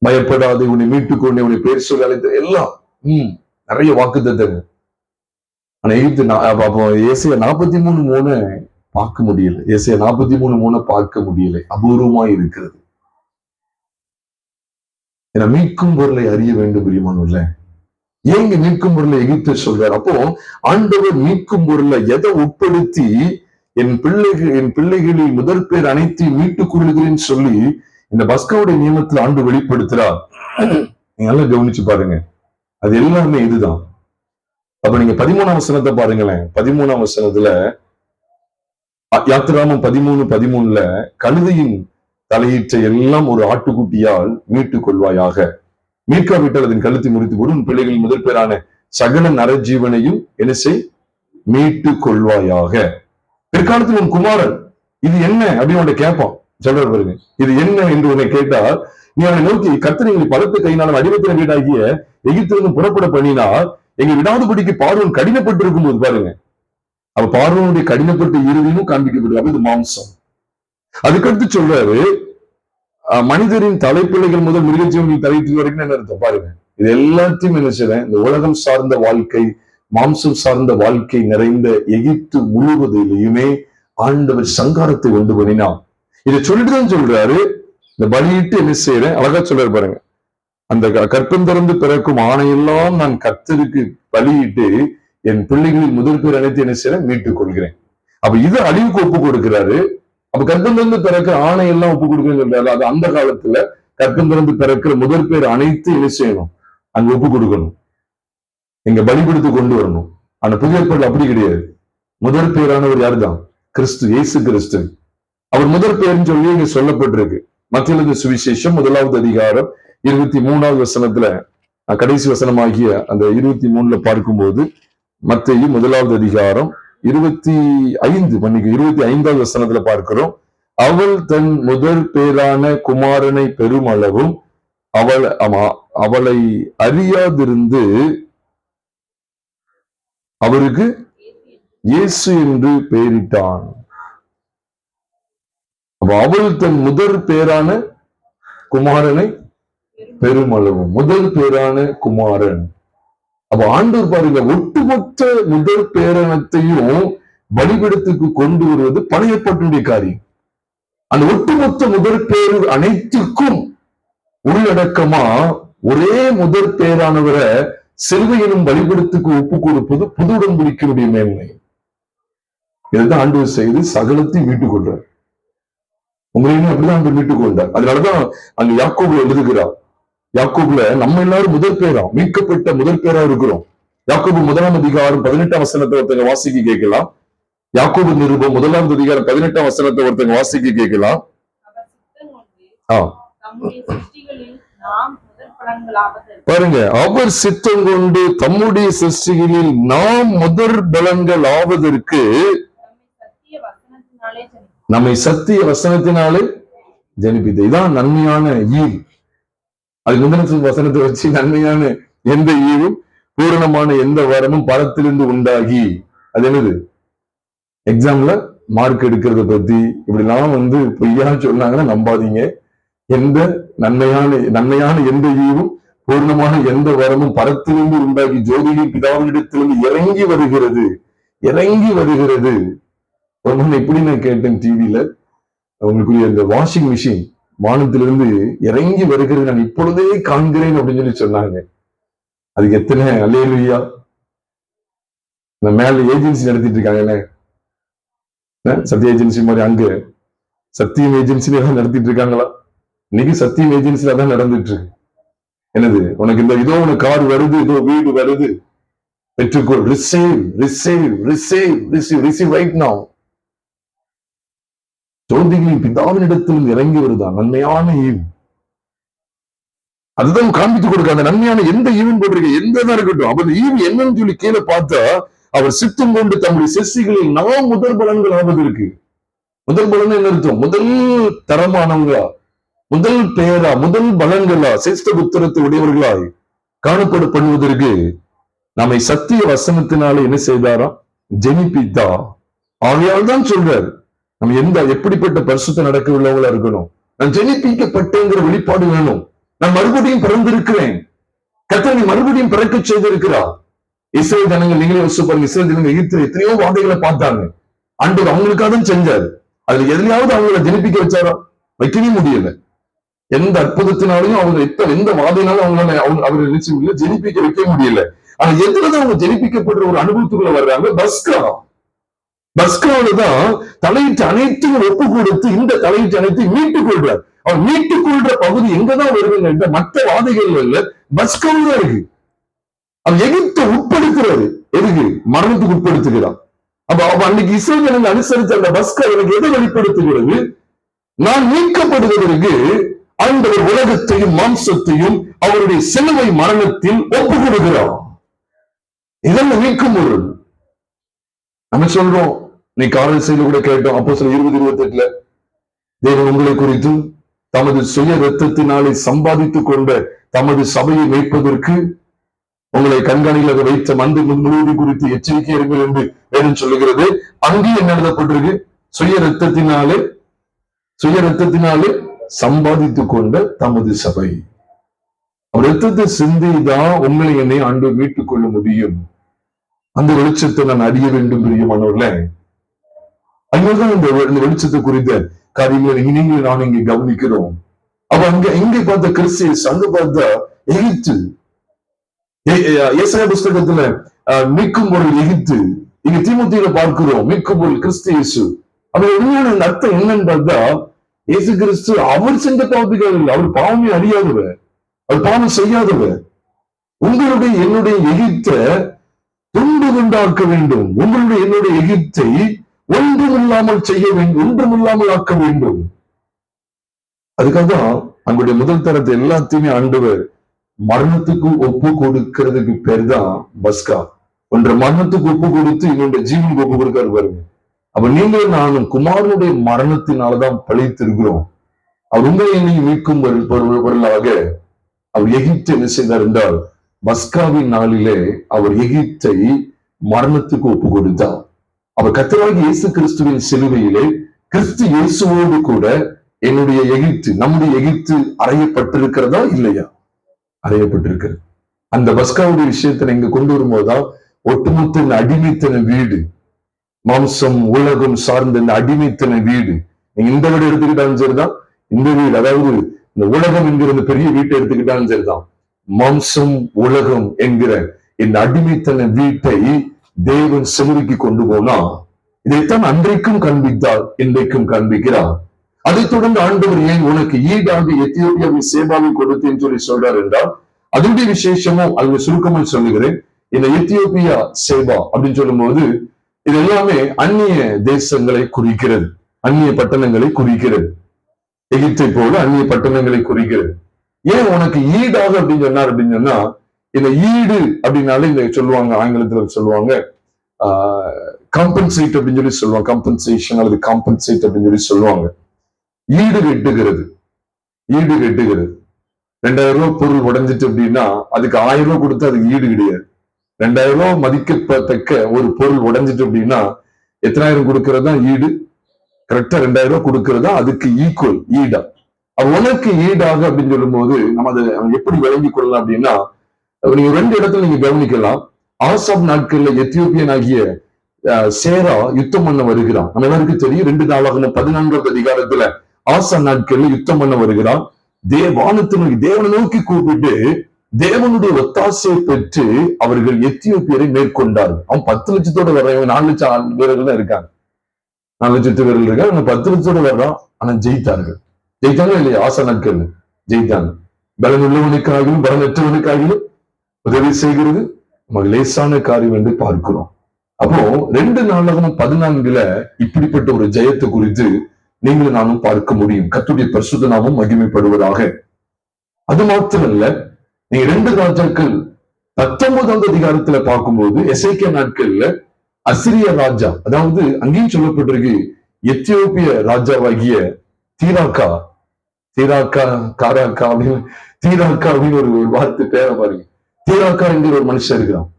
பயப்படாது, உன்னை மீட்டுக்கொண்டு உன்னை பேர் சொல்லி அழைத்த எல்லாம் நிறைய வாக்குத்தத்தங்க. ஆனா எகிப்து அப்போ ஏசாயா 43:3 பார்க்க முடியல. ஏசாயா 43:3 பார்க்க முடியல. அபூர்வமா இருக்கிறது. ஏன்னா மீட்கும் பொருளை அறிய வேண்டும் பிரியமானவர்களே. ஏங்க மீட்கும் பொருளை எகிப்து சொல்றாரு? அப்போ ஆண்டவர் மீட்கும் பொருளை எதை உட்படுத்தி என் பிள்ளைகளில் முதல் பேர் அனைத்தையும் மீட்டுக் கொள்ளுகிறேன்னு சொல்லி இந்த பஸ்காவுடைய நியமத்தில் ஆண்டு வெளிப்படுத்துறார். நீங்க நல்லா கவனிச்சு பாருங்க. அது எல்லாமே இதுதான். அப்ப நீங்க 13ஆம் வசனத்தை பாருங்களேன். 13ஆம் வசனத்துல யாத்திராமம் 13:13 கழுதையின் தலையீற்றை எல்லாம் ஒரு ஆட்டுக்குட்டியால் மீட்டுக் கொள்வாயாக. மீட்காவிட்டால் அதன் கழுத்தை முறித்து போடு. உன் பிள்ளைகளின் முதல் பேரான சகல நரஜீவனையும் என்ன செய்? மீட்டுக் கொள்வாயாக. பிற்காலத்தில் உன் குமாரன் இது என்ன அப்படின்னு உன்னை கேட்பான். சொல்ற பாருங்க, இது என்ன என்று உன்னை கேட்டால் நீ அவனை நோக்கி கர்த்தரை பலத்த கையினாலும் அடிவத்தின வீடாகிய எகிப்திலிருந்து புறப்பட பண்ணினால் எங்க விடாதபடிக்கு பார்வன் கடினப்பட்டு இருக்கும் போது பாருங்க, அவ பார்வனுடைய கடினப்பட்ட இறுதியும் காண்பிக்கப்பட்டு இது மாம்சம். அதுக்கடுத்து சொல்றாரு மனிதரின் தலைப்பிள்ளைகள் முதல் மிருகஜீவனின் தலையீட்டு வரைக்கும் என்ன அர்த்தம் பாருங்க. இது எல்லாத்தையும் என்ன செய்றேன்? இந்த உலகம் சார்ந்த வாழ்க்கை, மாம்சம் சார்ந்த வாழ்க்கை நிறைந்த எகிப்து முழுவதிலேயுமே ஆண்டவர் சங்காரத்தை உண்டு பண்ணினான். இதை சொல்லிட்டுதான் சொல்றாரு. இந்த பலியிட்டு என்ன செய்யறேன்? அழகா சொல்றாரு பாருங்க. அந்த கற்பம் திறந்து பிறக்கும் ஆணையெல்லாம் நான் கர்த்தருக்கு பலியிட்டு என் பிள்ளைகளின் முதல் பேர் அனைத்து என்ன செய்யறேன்? மீட்டுக் கொள்கிறேன். அப்ப இதை அழிவுக்கு ஒப்பு கொடுக்கிறாரு. அப்ப கற்பம் திறந்து பிறக்கிற ஆணையெல்லாம் ஒப்பு கொடுக்கணும். அது அந்த காலத்துல கற்பம் திறந்து பிறக்கிற முதல் பேர் அனைத்து என்ன செய்யணும்? அங்க ஒப்பு கொடுக்கணும், எங்க பலிபடுத்தி கொண்டு வரணும். ஆனா புதிய ஏற்பாடு அப்படி கிடையாது. முதல் பேரானவர் யாருதான்? கிறிஸ்து, இயேசு கிறிஸ்து. அவர் முதல் பேருன்னு சொல்லி இங்க சொல்லப்பட்டிருக்கு. மத்திய சுவிசேஷம் 1வது அதிகாரம் 23வது வசனத்துல, கடைசி வசனமாகிய அந்த 23ல பார்க்கும்போது மத்தேயு 1வது அதிகாரம் 25வது வசனத்துல பார்க்கிறோம். அவள் தன் முதல் பேரான குமாரனை பெருமளவும் அவளை அறியாதிருந்து அவருக்கு இயேசு என்று பெயரிட்டான். அவள் தன் முதல் பேரான குமாரனை பெருமளவும், முதல் பேரான குமாரன். அப்ப ஆண்டவர் பாருங்க, ஒட்டுமொத்த முதல் பேரணத்தையும் பலிபீடத்துக்கு கொண்டு வருவது பழைய ஏற்பாட்டினுடைய காரியம். அந்த ஒட்டுமொத்த முதல் பேர் அனைத்துக்கும் உள்ளடக்கமா ஒரே முதல் பேரானவரை சிலுவையிலும் பலிபீடத்துக்கு ஒப்பு கொடுப்பது புது உடன்படிக்கையுடைய மேன்மை. இதுதான் ஆண்டவர் செய்து சகலத்தையும் மீட்டுக் கொள்றார். உங்களையும் அப்படிதான் ஆண்டு மீட்டுக் கொண்டார். அதனாலதான் அங்க யாக்கோபுல எழுதுகிறார். யாக்கோபுல நம்ம எல்லாரும் முதல் பேரா, மீட்கப்பட்ட முதல் பேரா இருக்கிறோம். யாக்கோபு 1ஆம் அதிகாரம் 18ஆம் வசனத்தை ஒருத்தங்க வாசிக்க கேட்கலாம். யாக்கோபு நிருபம் 1ஆம் அதிகாரம் 18ஆம் வசனத்தை ஒருத்தங்க வாசிக்க கேட்கலாம். பாருங்க, அவர் சித்தம் கொண்டு தம்முடைய சிருஷ்டிகளில் நாம் முதற் பலன்கள் ஆவதற்கு நம்மை சத்திய வசனத்தினாலே ஜனிப்பித்த. இதான் நன்மையான ஈவு. அது முந்தின வசனத்தை வச்சு நன்மையான எந்த ஈவும் பூரணமான எந்த வரமும் பரத்திலிருந்து உண்டாகி, அது என்னது, எக்ஸாம்ல மார்க் எடுக்கிறத பத்தி இப்படிலாம் பொய்யா சொன்னாங்கன்னா நம்பாதீங்க. எந்த நன்மையான எந்த ஈவும் பூர்ணமான எந்த வரமும் பரத்திலிருந்து உண்டாகி ஜோதியின் பிதாவினிடத்திலிருந்து இறங்கி வருகிறது. ஒரு முன்ன எப்படி நான் கேட்டேன் டிவியில, அவங்களுக்குரிய இந்த வாஷிங் மிஷின் வானத்திலிருந்து இறங்கி வருகிறது நான் இப்பொழுதே காண்கிறேன் அப்படின்னு சொன்னாங்க. அதுக்கு எத்தனை அல்லேலூயா. மேல ஏஜென்சி நடத்திட்டு இருக்காங்கல்ல, சத்திய ஏஜென்சி மாதிரி, அங்க சத்தியம் ஏஜென்சில தான் நடத்திட்டு இருக்காங்களா? இன்னைக்கு சத்தியம் ஏஜென்சில தான் நடந்துட்டு இருக்கு. என்னது, உனக்கு இதோ உனக்கு கார் வருது, இதோ வீடு வருது, பெற்றுக்கொள், ரிசீவ் ரைட் நவ். ஜோதிகளின் பிதாவினிடத்திலிருந்து இறங்கி வருதா நன்மையான ஈவு. அதுதான் காண்பித்து கொடுக்க. அந்த நன்மையான எந்த ஈவன் போட்டிருக்க எந்ததான் இருக்கட்டும், அவர் ஈவு என்னன்னு சொல்லி கீழே பார்த்தா, அவர் சித்தம் கொண்டு தம்முடைய சிருஷ்டிகளில் நாம் முதல் பலன்கள் ஆவதற்கு. முதல் பலன் என்ன அர்த்தம்? முதல் தரமானவங்களா, முதல் பெயரா, முதல் பலன்களா, சிஸ்ட புத்திரத்தை உடையவர்களாய் காணப்படுவதற்கு நம்மை சத்திய வசனத்தினால என்ன செய்தாரா? ஜெனிப்பித்தா. ஆகையால் தான் சொல்றார், நம்ம எப்படிப்பட்ட பரிசுத்த நடக்க உள்ளவங்களா இருக்கணும். நான் ஜெனிப்பிக்கப்பட்டேங்கிற வெளிப்பாடு வேணும். நான் மறுபடியும் பிறந்திருக்கிறேன். கர்த்தர் மறுபடியும் பிறக்க செய்திருக்கிறார். இஸ்ரேல் ஜனங்கள், நீங்களே யோசிச்சு பாருங்க, இஸ்ரேல் ஜனங்கள் எகிப்தில் எத்தனையோ வாதைகளை பார்த்தாங்க. ஆண்டவர் அவங்களுக்காக தான் செஞ்சாரு. அதுல எதுலையாவது அவங்களை ஜெனிப்பிக்க வச்சாரா? வைக்கவே முடியல. எந்த அற்புதத்தினாலையும் அவங்க எந்த வாதையினாலும் அவங்களை நினைச்சு ஜெனிப்பிக்க வைக்க முடியல. ஆனா எதுலதான் அவங்க ஜெனிப்பிக்கப்படுற ஒரு அனுபவத்துக்குள்ள வர்றாங்க? பஸ்காவில்தான் தலையிட்டு அனைத்தையும் ஒப்பு கொடுத்து இந்த தலையிட்டு அனைத்தையும் மீட்டுக் கொள்றார். அவர் மீட்டுக் கொள்ற பகுதி எங்கதான் வருதுங்க? மற்ற வாதைகள் இல்ல, பஸ்காவில் தான் இருக்கு. அவர் எகிப்தை உட்படுத்துறாரு. எதுக்கு? மரணத்துக்கு உட்படுத்துகிறார். அப்ப அன்னைக்கு இஸ்ரேல் ஜனங்கள் அனுசரித்த அந்த பஸ்கா எனக்கு எதை வெளிப்படுத்துகிறது? நான் மீட்கப்படுவதற்கு ஆண்டவர் உலகத்தையும் மாம்சத்தையும் அவருடைய சிலுவை மரணத்தில் ஒப்பு கொடுக்கிறார். இதெல்லாம் மீட்கும் பொருள். நம்ம சொல்றோம், நீ காரல் செய்தி கூட கேட்டோம், அப்போஸ்தலர் 20:28 தேவன் உங்களை குறித்து தமது சுய ரத்தத்தினாலே சம்பாதித்துக் கொண்ட தமது சபையை வைப்பதற்கு உங்களை கண்காணிகளாக வைத்த மந்து முழுவதும் குறித்து எச்சரிக்கை இருங்கள் என்று வேதம் சொல்லுகிறது. அங்கே என்ன எழுதப்பட்டிருக்கு? சுய ரத்தத்தினாலே சம்பாதித்துக் கொண்ட தமது சபை. அவர் ரத்தத்தை சிந்திதான் உங்களை என்னை ஆண்டு மீட்டுக் கொள்ள முடியும். அந்த வெளிச்சத்தை நான் அறிய வேண்டும் பிரியமானவர்கள. அங்கதான் இந்த வெளிச்சத்தை குறித்த காரியங்களை நீங்களும் நான் இங்க கவனிக்கிறோம். அப்ப இங்க பார்த்த கிறிஸ்டியன்ஸ், அங்க பார்த்தா எகிப்து. ஏசாயா புஸ்தகத்துல மீட்கும் பொருள் எகிப்து. இங்க தீமோத்தேயுல பார்க்கிறோம் மீட்கும் பொருள் கிறிஸ்து இயேசு. அப்ப உண்மையான அர்த்தம் என்னன்னு பார்த்தா, இயேசு கிறிஸ்து அவர் செஞ்ச பாவத்துக்காக இல்லை, அவர் பாவமே அறியாதவர், அவர் பாவம் செய்யாதவர். உங்களுடைய என்னுடைய எகிப்தை துண்டு துண்டாக்க வேண்டும். உங்களுடைய என்னுடைய எகிப்தை ஒன்றுமில்லாமல் செய்ய வேண்டும், ஒன்றுமில்லாமல் ஆக்க வேண்டும். அதுக்காக தான் அங்களுடைய முதல் தரத்தை எல்லாத்தையுமே ஆண்டவர் மரணத்துக்கு ஒப்பு கொடுக்கிறதுக்கு பேர் தான் பஸ்கா. ஒன்ற மரணத்துக்கு ஒப்பு கொடுத்து இன்னொன்று ஜீவனுக்கு ஒப்பு கொடுக்காரு பாருங்க. அப்ப நீங்களும் நானும் குமாரனுடைய மரணத்தினாலதான் பழித்திருக்கிறோம். அவர் உங்களை என்னையும் மீட்கும் பொருளாக அவர் எகிப்தை என்ன செய்தார் என்றால், பஸ்காவின் நாளிலே அவர் எகிப்தை மரணத்துக்கு ஒப்பு கொடுத்தார். அவர் கர்த்தராகிய இயேசு கிறிஸ்துவின் சிலுவையிலே கிறிஸ்து இயேசுவோடு கூட என்னுடைய எகிப்து, நம்முடைய எகிப்து அறையப்பட்டிருக்கிறதா இல்லையா? அறையப்பட்டிருக்கிறது. அந்த பஸ்காவுடைய விஷயத்தை இங்க கொண்டு வரும்போதுதான் ஒட்டுமொத்த இந்த அடிமைத்தன வீடு, மாம்சம் உலகம் சார்ந்த இந்த அடிமைத்தன வீடு, நீங்க இந்த வீடு எடுத்துக்கிட்டாலும் சரிதான், இந்த வீடு, அதாவது இந்த உலகம் என்கிற இந்த பெரிய வீட்டை எடுத்துக்கிட்டாலும் சரிதான், மாம்சம் உலகம் என்கிற இந்த அடிமைத்தன வீட்டை தேவன் சிலுவைக்கு கொண்டு போனா, இதைத்தான் அன்றைக்கும் காண்பித்தார், இன்றைக்கும் காண்பிக்கிறார். அதைத் தொடர்ந்து ஆண்டவர் ஏன் உனக்கு ஈடாக எத்தியோப்பியாவின் சேபாவை கொடுத்தேன்னு சொல்லி சொல்றார் என்றால், அதனுடைய விசேஷமும் அது சுருக்கமாக சொல்லுகிறேன். இந்த எத்தியோப்பியா சேபா அப்படின்னு சொல்லும் போது இது எல்லாமே அந்நிய தேசங்களை குறிக்கிறது, அந்நிய பட்டணங்களை குறிக்கிறது. எகிப்தை போல அந்நிய பட்டணங்களை குறிக்கிறது. ஏன் உனக்கு ஈடாக அப்படின்னு சொன்னார் அப்படின்னு சொன்னா, இந்த ஈடு அப்படின்னாலே இந்த சொல்லுவாங்க, ஆங்கிலத்துல சொல்லுவாங்க காம்பன்சேட் அப்படின்னு சொல்லி சொல்லுவாங்க, கம்பன்சேஷன் அல்லது காம்பன்சேட் அப்படின்னு சொல்லி சொல்லுவாங்க. ஈடு கட்டுகிறது, ஈடு கட்டுகிறது. 2000 ரூபாய் பொருள் உடைஞ்சிட்டு அப்படின்னா அதுக்கு 1000 ரூபாய் கொடுத்து அதுக்கு ஈடு கிடையாது. 2000 ரூபாய் மதிக்கத்தக்க ஒரு பொருள் உடைஞ்சிட்டு அப்படின்னா எத்தனாயிரம் கொடுக்கறதா ஈடு? கரெக்டா 2000 ரூபாய் கொடுக்கறதா அதுக்கு ஈக்குவல், ஈடா. உனக்கு ஈடாக அப்படின்னு சொல்லும் போது நம்ம அதை எப்படி விளங்கி கொள்ளலாம் அப்படின்னா, நீங்க 2 இடத்துல நீங்க கவனிக்கலாம். ஆசாப் நாட்கள்ல எத்தியோப்பியன் ஆகிய சேரா யுத்தம் பண்ண வருகிறான். நம்ம எல்லாருக்கும் தெரியும். 2 நாளாகமம் 14வது அதிகாரத்துல ஆசா நாட்கள்ல யுத்தம் பண்ண வருகிறான். தேவனை நோக்கி கூப்பிட்டு தேவனுடைய ஒத்தாசையை பெற்று அவர்கள் எத்தியோப்பியரை மேற்கொண்டார்கள். அவன் 10 லட்சத்தோட வர்றவன் 4 லட்சம் வீரர்கள் தான் இருக்காங்க. 4 லட்சத்து வீரர்கள் இருக்காங்க. அவங்க 10 லட்சத்தோட வர்றான். ஆனா ஜெயித்தார்கள். ஜெயித்தாங்க இல்லையா? ஆசா நாட்கள் ஜெயித்தாங்க. பலன் உள்ளவனுக்காகிலும் பலனற்றவனுக்காகிலும் உதவி செய்கிறது நமக்கு லேசான காரியம் என்று பார்க்கிறோம். அப்போ 2 நாளாகமம் 14ல இப்படிப்பட்ட ஒரு ஜெயத்தை குறித்து நீங்களும் நானும் பார்க்க முடியும். கர்த்தருடைய பரிசுத்த நாமம் மகிமைப்படுவதாக. அது மாத்திரமல்ல, நீங்க 2 ராஜாக்கள் 19வது அதிகாரத்துல பார்க்கும்போது எசேக்கியா நாட்கள்ல அசிரிய ராஜா, அதாவது அங்கேயும் சொல்லப்பட்டிருக்கு எத்தியோப்பிய ராஜாவாகிய தீராக்கா அப்படின்னு ஒரு வார்த்தை பேரை பாருங்க. தீராக்கா என்கிற ஒரு மனுஷன் இருக்கிறான்.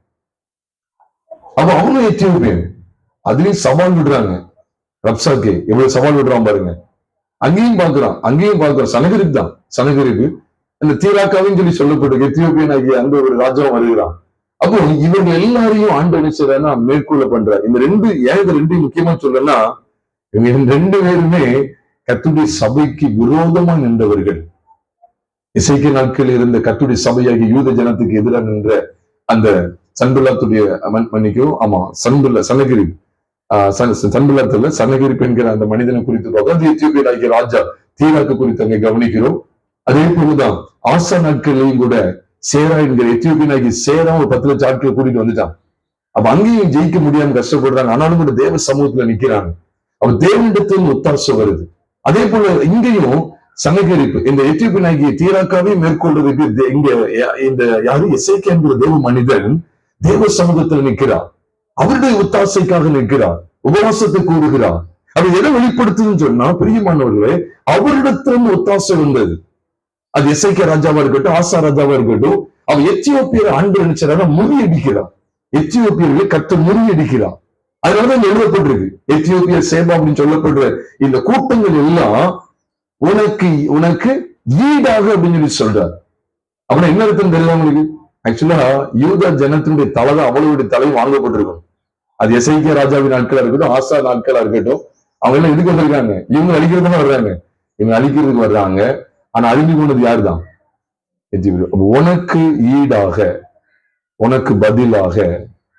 அப்ப அவனும் எத்தியோப்பியன். அதுலயும் சவால் விடுறாங்க. ரப்சாக்கே எவ்வளவு சவால் விடுறான் பாருங்க. அங்கேயும் பார்க்கிறான். சனகரிப் தான். சனகரிப்பு இந்த தீராக்காவின்னு சொல்லி சொல்லப்பட்டு எத்தியோப்பியன் ஆகிய அந்த ஒரு ராஜாவும் வருகிறான். அப்போ இவங்க எல்லாரையும் ஆண்டு என்ன செய்யறா மேற்கொள்ள பண்ற. இந்த 2 முக்கியமா சொல்லனா, இவங்க 2 பேருமே கர்த்தருடைய சபைக்கு விரோதமா நின்றவர்கள். எசேக்கியா நாட்களில் இருந்த கர்த்தருடைய சபையாகிய யூத ஜனத்துக்கு எதிராக நின்ற அந்த சன்பல்லாத்துடைய மன்னிக்கும், ஆமா சனகரிப் சன்பல்லாத்துல சனகரிப் என்கிற அந்த மனிதனை குறித்து பார்க்க, அந்த எத்தியோப்பியன் ஆகிய ராஜா தீராக்கு குறித்து அங்க கவனிக்கிறோம். அதே போலதான் ஆசா நாட்களையும் கூட சேரா என்கிற எத்தியோப்பியன் ஆகிய சேரா ஒரு 10 லட்சம் ஆட்களை கூட்டிட்டு வந்துட்டான். அப்ப அங்கேயும் ஜெயிக்க முடியாம கஷ்டப்படுறாங்க. ஆனாலும் கூட தேவ சமூகத்துல நிக்கிறாங்க. அப்ப தேவனிடத்தில் ஒத்தாசை வருது. அதே போல இங்கேயும் சனகரிப்பு இந்த எத்தியோப்பியன் ஆகிய தீராக்காவை மேற்கொள்றதுக்கு இங்க இந்த யாரு எசேக்கியா என்கிற தேவ மனிதன் தேவ சமூகத்தில் நிற்கிறார். அவருடைய ஒத்தாசைக்காக நிற்கிறார். உபவாசத்தை கூறுகிறார். அது எதை வெளிப்படுத்துதுன்னு சொன்னா, பிரியமானவர்களே, அவரிடத்திலிருந்து ஒத்தாசை வந்தது. அது எசேக்கியா ராஜாவா இருக்கட்டும், ஆசா ராஜாவா இருக்கட்டும், அவன் எத்தியோப்பியரை ஆண்டு நினைச்சாரா முறியடிக்கிறான். எத்தியோப்பியர்களை கர்த்தர் முறியடிக்கிறான். அதனாலதான் எழுதப்பட்டிருக்கு எத்தியோப்பிய சேபா அப்படின்னு சொல்லப்படுற இந்த கூட்டங்கள் எல்லாம் உனக்கு ஈடாக அப்படின்னு சொல்லி சொல்றாரு. அப்படின்னா என்ன அர்த்தம் தெரியல உங்களுக்கு? ஆக்சுவலா யூதா ஜனத்தினுடைய தலைதான் அவளுடைய தலை வாங்கப்பட்டிருக்கும். அது எசேக்கியா ராஜாவின் நாட்களா இருக்கட்டும், ஆசா நாட்களா இருக்கட்டும், அவங்க எல்லாம் எதுக்கு வந்திருக்காங்க? இவங்க அழிக்கிறதுதான் வர்றாங்க. இவங்க அழிக்கிறதுக்கு வர்றாங்க. ஆனா அழிஞ்சு போனது யாருதான்? உனக்கு ஈடாக, உனக்கு பதிலாக,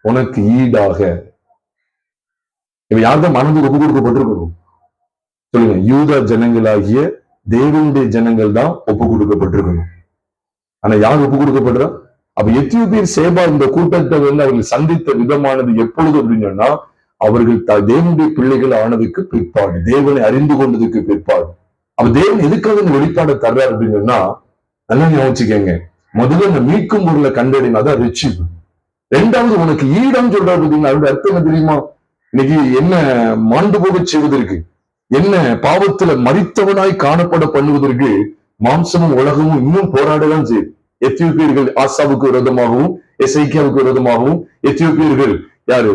உனக்கு ஈடாக இவ யார்தான் மனது ஒப்பு கொடுக்கப்பட்டிருக்கணும்? சொல்லுங்க. யூதா ஜனங்களாகிய தேவனுடைய ஜனங்கள் தான் ஒப்பு கொடுக்கப்பட்டிருக்கணும். ஆனா யார் ஒப்பு கொடுக்கப்படுறா? அப்ப எத்தியோப்பியர் சேபா இந்த கூட்டத்தை அவர்கள் சந்தித்த விதமானது எப்பொழுது அப்படின்னு சொன்னா, அவர்கள் தேவனுடைய பிள்ளைகள் ஆனதுக்கு பிற்பாடு, தேவனை அறிந்து கொண்டதுக்கு பிற்பாடு. அப்ப தேவன் எதுக்காக இந்த வெளிப்பாடை தர்றாரு அப்படின்னு சொன்னா, நல்லா யோசிச்சுக்கங்க. முதல்ல இந்த மீட்கும் பொருளை கண்டறினாதான் ரட்சிப்பு. 2வது உனக்கு ஈடம் சொல்றாரு பார்த்தீங்கன்னா, அவருடைய அர்த்தம் என்ன தெரியுமா? இன்னைக்கு என்ன மாண்டு போக செய்வதற்கு, என்ன பாவத்துல மரித்தவனாய் காணப்பட பண்ணுவதற்கு மாம்சமும் உலகமும் இன்னும் போராடதான் செய்யுது. எத்தியோப்பியர்கள் ஆசாவுக்கு விரோதமாகவும் எசேக்கியாவுக்கு விரோதமாகவும், எத்தியோப்பியர்கள் யாரு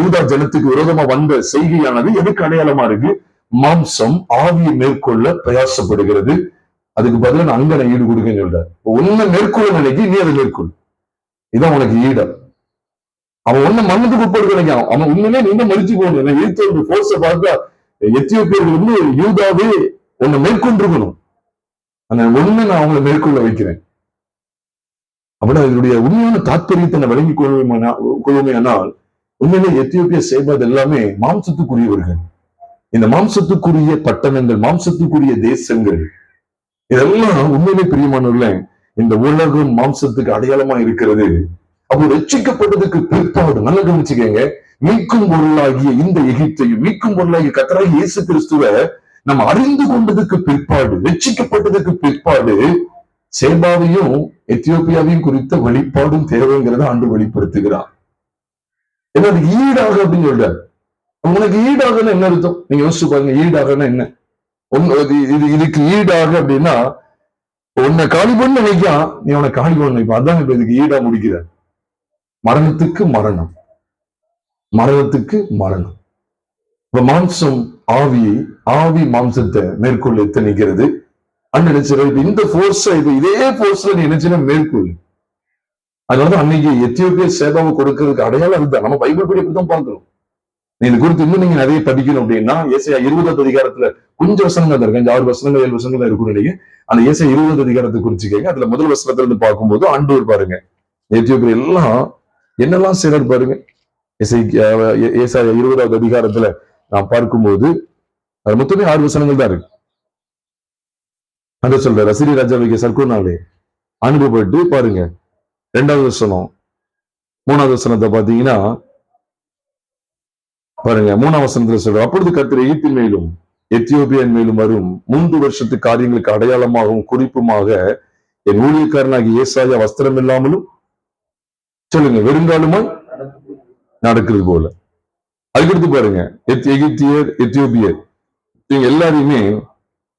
யூதா ஜனத்துக்கு விரோதமா வந்த செய்கையானது எதுக்கு அடையாளமா இருக்கு? மாம்சம் ஆவியை மேற்கொள்ள பிரயாசப்படுகிறது. அதுக்கு பதிலா நான் அங்க ஈடு கொடுக்கன்னு சொல்ற. உன்னை மேற்கொள்ள நினைக்கி நீ அதை மேற்கொள். இதான் உனக்கு ஈடம். அவன் ஒன்ன மன்னத்துக்கு உட்பட்டு கிடைக்கும். அவன் உண்மையிலே நீங்க மறிச்சு போகணும். எதிர்த்து போர்ஸை பார்த்தா எத்தியோப்பியர்கள் யூதாவே உன்னை மேற்கொண்டிருக்கணும். அந்த ஒண்ணு நான் அவங்களை மேற்கொள்ள வைக்கிறேன். அப்படின்னா இதனுடைய உண்மையான தாற்பயத்தை நான் விளங்கிக் கொள்ளுமையானால், உண்மையிலே எத்தியோப்பிய சேபாத் எல்லாமே மாம்சத்துக்குரியவர்கள். இந்த மாம்சத்துக்குரிய பட்டணங்கள், மாம்சத்துக்குரிய தேசங்கள், இதெல்லாம் உண்மையிலே பிரியமானவர்கள இந்த உலகம் மாம்சத்துக்கு அடையாளமா இருக்கிறது. அப்போ ரட்சிக்கப்பட்டதுக்கு பிற்பாடு நல்ல கவனிச்சுக்கங்க, மீட்கும் பொருளாகிய இந்த எகிப்தையும் மீட்கும் பொருளாகிய கர்த்தராகிய இயேசு கிறிஸ்துவ நம்ம அறிந்து கொண்டதுக்கு பிற்பாடு, ரட்சிக்கப்பட்டதுக்கு பிற்பாடு சேபாவையும் எத்தியோப்பியாவையும் குறித்த வெளிப்பாடும் தேவைங்கிறத ஆண்டு வெளிப்படுத்துகிறார். ஏன்னா அது ஈடாக அப்படின்னு சொல்றாரு. உனக்கு ஈடாகன்னு என்ன அர்த்தம்? நீங்க யோசிச்சு பாருங்க, ஈடாகன்னா என்ன? இதுக்கு ஈடாக அப்படின்னா உன்னை காலி பண்ண நினைக்கா, நீ உன்னை காலி பண்ண நினைப்ப. அதான் இப்ப இதுக்கு ஈடா முடிக்கிற. மரணத்துக்கு மரணம், மரணத்துக்கு மரணம். இப்ப மாம்சம் ஆவியை, ஆவி மாம்சத்தை மேற்கொள்ள எத்தனைக்கிறது. நினைச்சிட இந்த போர்ஸ், இதே போர்ஸ்ல நீ நினைச்சுன்னா மேற்கொள்ளு. அதனாலதான் அன்னைக்கு எத்தியோப்பியா சேபாவை கொடுக்கறதுக்கு அடையாளம் அதுதான். நம்ம பைபிள் படி அப்படித்தான் பார்க்கிறோம். இது குறித்து இன்னும் நீங்க நிறைய படிக்கணும் அப்படின்னா ஏசாயா 20வது அதிகாரத்துல கொஞ்சம் வசனங்கள் தான் இருக்கு, 6 வசனங்கள் 7 வசனங்கள் தான் இருக்கும் நினைக்கிறேன். அந்த ஏசாயா 20வது அதிகாரத்தை குறிச்சு கேட்க, அதுல முதல் வசனத்துல இருந்து பார்க்கும்போது ஆண்டவர் பாருங்க எத்தியோப்பியா எல்லாம் என்னெல்லாம் செய்யறாரு பாருங்க. ஏசாயா 20வது அதிகாரத்துல நான் பார்க்கும்போது அது மொத்தமே 6 வசனங்கள் தான் இருக்கு. அந்த சொல்ற அசீரிய ராஜாவுக்கு சர்க்குனாலே அனுபவப்பட்டு பாருங்க. 2வது வசனம் 3வது வசனத்தை பாத்தீங்கன்னா பாருங்க, 3ஆம் வசனத்துல சொல்ற, அப்பொழுது கர்த்தர் எகிப்தின் மேலும் எத்தியோப்பியன் மேலும் வரும் 3 வருஷத்து காரியங்களுக்கு அடையாளமாகவும் குறிப்புமாக என் ஊழியக்காரனாகிய ஏசாயா வஸ்திரம் இல்லாமலும் சொல்லுங்க வெறுங்காலுமாய் நடக்கிறது போல. அதுக்கடுத்து பாருங்க, எகிப்தியர் எத்தியோப்பியர் எல்லாரையுமே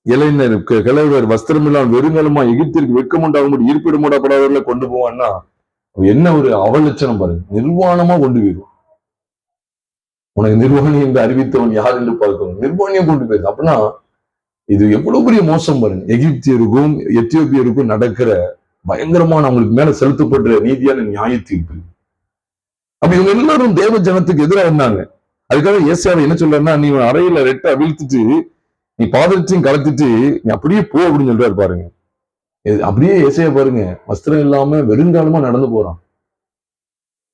இளைஞர் கிழவர் வஸ்திரம் இல்லாமல் வெறுங்காலுமா எகிப்திற்கு வெட்கம் உண்டாகும்போது இருப்பிடம் மூடப்படாதவர்களை கொண்டு போவான்னா என்ன ஒரு அவலட்சணம் பாருங்க. நிர்வாணமா கொண்டு போயிடும். உனக்கு நிர்வாணி என்று அறிவித்தவன் யார் என்று பார்க்கணும், நிர்வாணியம் கொண்டு போயிருக்கு. அப்படின்னா இது எவ்வளவு பெரிய மோசம் பாருங்க. எகிப்தியருக்கும் எத்தியோப்பியருக்கும் நடக்கிற பயங்கரமான, அவங்களுக்கு மேல செலுத்தப்படுற நீதியான நியாய தீர்ப்பு. அப்ப இவங்க எல்லாரும் தேவ ஜனத்துக்கு எதிராக இருந்தாங்க. அதுக்காக ஏசாயா என்ன சொல்றாருன்னா, நீ அறையில ரெட்டை அவிழ்த்துட்டு நீ பாதத்தையும் கலத்திட்டு நீ அப்படியே போ அப்படின்னு சொல்றாரு பாருங்க. அப்படியே ஏசாயா பாருங்க, வஸ்திரம் இல்லாம வெறுங்காலமா நடந்து போறான்,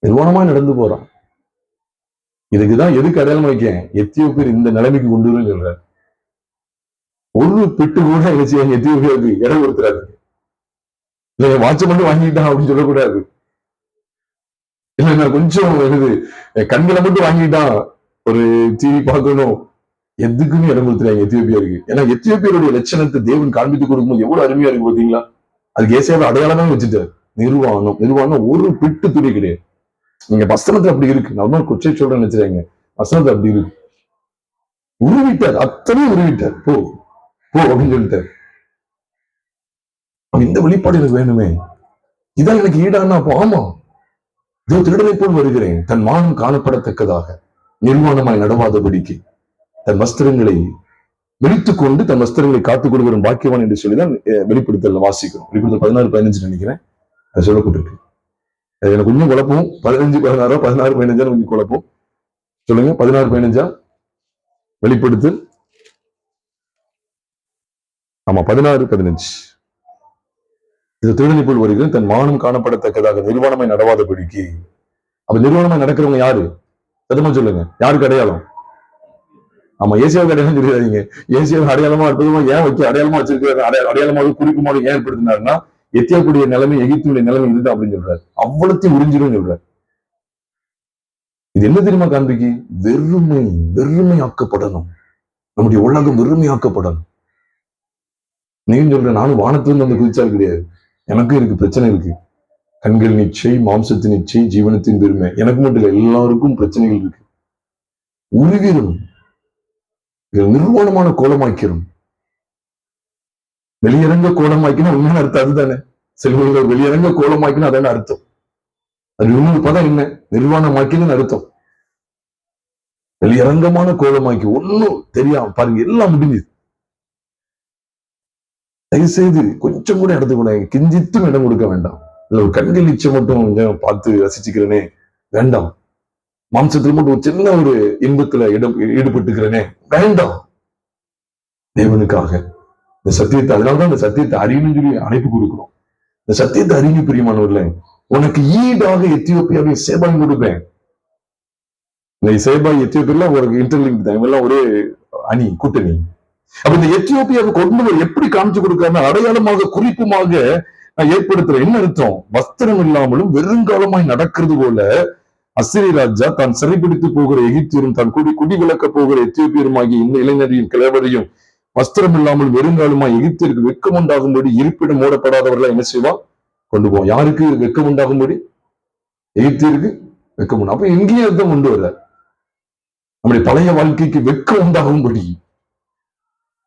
நிர்வாணமா நடந்து போறான். இதுக்குதான் எதுக்கு அடையாளம் வைக்க எத்தியோப்பியர் இந்த நிலைமைக்கு கொண்டு வருன்னு சொல்றாரு. ஒரு பிட்டு கூட என்ன செய்ய எத்தியோப்பியாவுக்கு இடம் கொடுத்துறாரு. இல்ல வாட்ச மட்டும் வாங்கிட்டான் அப்படின்னு சொல்லக்கூடாது. இல்ல கொஞ்சம் கண்களை மட்டும் வாங்கிட்டான், ஒரு டிவி பார்க்கணும், எதுக்குமே இடம் கொடுத்துறாங்க எத்தியோப்பியாருக்கு. ஏன்னா எத்தியோப்பியருடைய லட்சணத்தை தேவன் காண்பித்து கொடுக்கும்போது எவ்வளவு அருமையா இருக்கு பாத்தீங்களா. அதுக்கு ஏசாயாவை அடையாளமே வச்சுட்டாரு. நிர்வாணம், நிர்வாணம் ஒரு பிட்டு துணி கிடையாது. நீங்க வசனத்துல அப்படி இருக்கு, நம்ம கொச்சை சொல்றேன்னு நினைச்சுறாங்க. வசனத்துல அப்படி இருக்கு. உருவிட்டார், அத்தனையும் உருவிட்டார். போ போ அப்படின்னு சொல்லிட்டார். இந்த வெளிப்பாடு எனக்கு வேணுமே, இதான் எனக்கு ஈடானா. அப்போ ஆமா, இதோ திருடனை போல் வருகிறேன், தன் மானம் காணப்படத்தக்கதாக நிர்வாணமாய் நடவாதபடிக்கு தன் வஸ்திரங்களை விரித்துக் கொண்டு தன் வஸ்திரங்களை காத்துக் கொள்கிற பாக்கியவான் என்று சொல்லிதான் வெளிப்படுத்தல வாசிக்கிறோம். வெளிப்படுத்தல் 16-15 நினைக்கிறேன் அது சொல்லப்பட்டிருக்கு. எனக்கு கொஞ்சம் குழப்பம். 15-16, 16-15 கொஞ்சம் குழப்பம். சொல்லுங்க, 16-15 வெளிப்படுத்து. ஆமா, 16-15. இது திருடனை போல் வருகிறேன், தன் மானம் காணப்படத்தக்கதாக நிர்வாணமாய் நடவாதபடிக்கு. அப்ப நிர்வாணமாய் நடக்கிறவங்க யாரு? சத்தமா சொல்லுங்க, யாருக்கு அடையாளம்? ஆமா, ஏசியாவுக்கு அடையாளம் தெரியாதீங்க. ஏசியாவுக்கு அடையாளமா இருப்பதுமா ஏன் வச்சு அடையாளமா வச்சிருக்கிறாரு? அடையாளமாக குறிப்புமாக ஏன் ஏற்படுத்தினாருன்னா, எத்தியோப்பியாவுடைய நிலைமை எகிப்தினுடைய நிலைமை இதுதான் அப்படின்னு சொல்றாரு. அவ்வளத்தையும் உறிஞ்சிடும் சொல்றாரு. இது என்ன தெரியுமா காண்பிக்கு? வெறுமை, வெறுமையாக்கப்படணும். நம்முடைய உலகம் வெறுமையாக்கப்படணும். நீங்க சொல்ற, நானும் வானத்திலிருந்து வந்து குதிச்சால் கிடையாது. எனக்கும் இருக்கு, பிரச்சனை இருக்கு. கண்கள் நிச்சை, மாம்சத்தின் நிச்சை, ஜீவனத்தின் பெருமை. எனக்கு மட்டும் இல்லை, எல்லாருக்கும் பிரச்சனைகள் இருக்கு. உருவிடும், நிர்வாணமான கோலமாக்கிறோம். வெளியரங்க கோலமாக்கினா உண்மையான அர்த்தம் அதுதானே. செல்வங்கள் வெளியரங்க கோலமாக்கினா அதான அர்த்தம். அது இன்னொரு பதம் என்ன? நிர்வாணமாக்கின்னு அர்த்தம். வெளியரங்கமான கோலமாக்கி ஒன்னும் தெரியாம பாருங்க, எல்லாம் முடிஞ்சுது. தயவு செய்து கொஞ்சம் கூட எடுத்துக்கூடாது, கிஞ்சித்தும் இடம் கொடுக்க வேண்டாம். இல்ல ஒரு கண்கள் நிச்சயம் மட்டும் கொஞ்சம் பார்த்து ரசிச்சுக்கிறேனே வேண்டாம். மாம்சத்தில் மட்டும் ஒரு சின்ன ஒரு இன்பத்துல ஈடுபட்டுக்கிறேனே வேண்டாம். தேவனுக்காக இந்த சத்தியத்தை, அதனாலதான் இந்த சத்தியத்தை அறியணும்னு சொல்லி அழைப்பு கொடுக்கிறோம். இந்த சத்தியத்தை அறிவு பிரியமானவர்களே, உனக்கு ஈடாக எத்தியோப்பியாவை சேபாய் கொடுப்பேன். இந்த சேபாய் எத்தியோப்பியா ஒரு இன்டர்லிங்க் தான், இவெல்லாம் ஒரே அணி, கூட்டணி. அப்ப இந்த எத்தியோப்பியாவை கொண்டு எப்படி காமிச்சு கொடுக்காம அடையாளமாக குறிப்புமாக நான் ஏற்படுத்துறேன். என்ன அர்த்தம்? வஸ்திரம் இல்லாமலும் வெறுங்காலமாய் நடக்கிறது போல அசீரிய ராஜா தான் சிறைப்பிடித்து போகிற எகிப்தியரும் தான் குடி விளக்க போகிற எத்தியோப்பியரும் ஆகிய இந்த இளைஞரையும் கிழவரையும் வஸ்திரம் இல்லாமல் வெறுங்காலுமா எகிப்திற்கு வெட்கம் உண்டாகும்படி இருப்பிடம் மூடப்படாதவர்கள் என்ன செய்வா? கொண்டு போவோம். யாருக்கு வெட்கம் உண்டாகும்படி? எகிப்திற்கு வெட்கம் உண்டு. அப்ப எங்கேயும் அர்த்தம் கொண்டு வர நம்முடைய பழைய வாழ்க்கைக்கு வெட்கம் உண்டாகும்படி,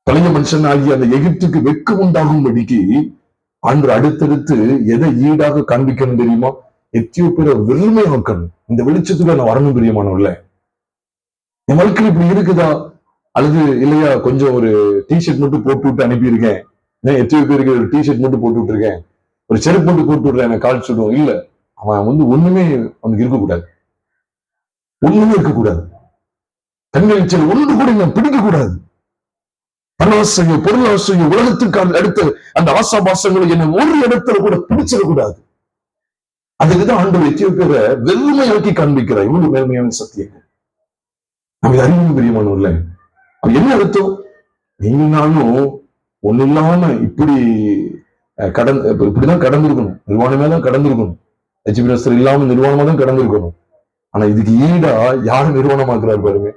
பழைய மனுஷன் ஆகிய அந்த எகிப்துக்கு வெட்கம் உண்டாகும்படிக்கு ஆண்டு அடுத்தடுத்து எதை ஈடாக காண்பிக்கணும் தெரியுமா? எத்தியோப்பியரை வெறுமையாக்கணும். இந்த வெளிச்சத்துக்கு நான் வரணும் பிரியமானவர்கள. என் வாழ்க்கையில் இப்படி இருக்குதா? அல்லது இல்லையா கொஞ்சம் ஒரு டிஷர்ட் மட்டும் போட்டு விட்டு அனுப்பியிருக்கேன், எத்தியோப்பியருக்கு ஒரு டிஷர்ட் மட்டும் போட்டு விட்டுருக்கேன், ஒரு செருப்பு மட்டும் போட்டு விடுறேன், எனக்கு கால் சுடும். இல்ல, அவன் ஒண்ணுமே அவனுக்கு இருக்கக்கூடாது, ஒண்ணுமே இருக்கக்கூடாது. கண்களில் ஒன்று கூட நான் பிடிக்க கூடாது. பணாசையும் பொருளாசையும் உலகத்துக்கு அடுத்த அந்த ஆசாபாசங்களை என்ன ஒரு இடத்துல கூட பிடிச்சிடக்கூடாது. அதுக்குதான் ஆண்டவர் எத்தியோப்பியரை வெறுமையாக்கி காண்பிக்கிறார். இவ்வளவு மேன்மையான சத்தியங்கள் நம்ம அறிவு பிரியமானவர்கள. அது என்ன அர்த்தம்? நீங்க நானும் ஒண்ணு இல்லாம இப்படிதான் கடந்திருக்கணும், நிர்வாணமே தான் கடந்திருக்கணும். எஜிபிரஸ்தர் இல்லாம நிர்வாணமா தான் கடந்திருக்கணும். ஆனா இதுக்கு ஈடா யாரு நிர்வாணமாக்குறாரு பாருங்க?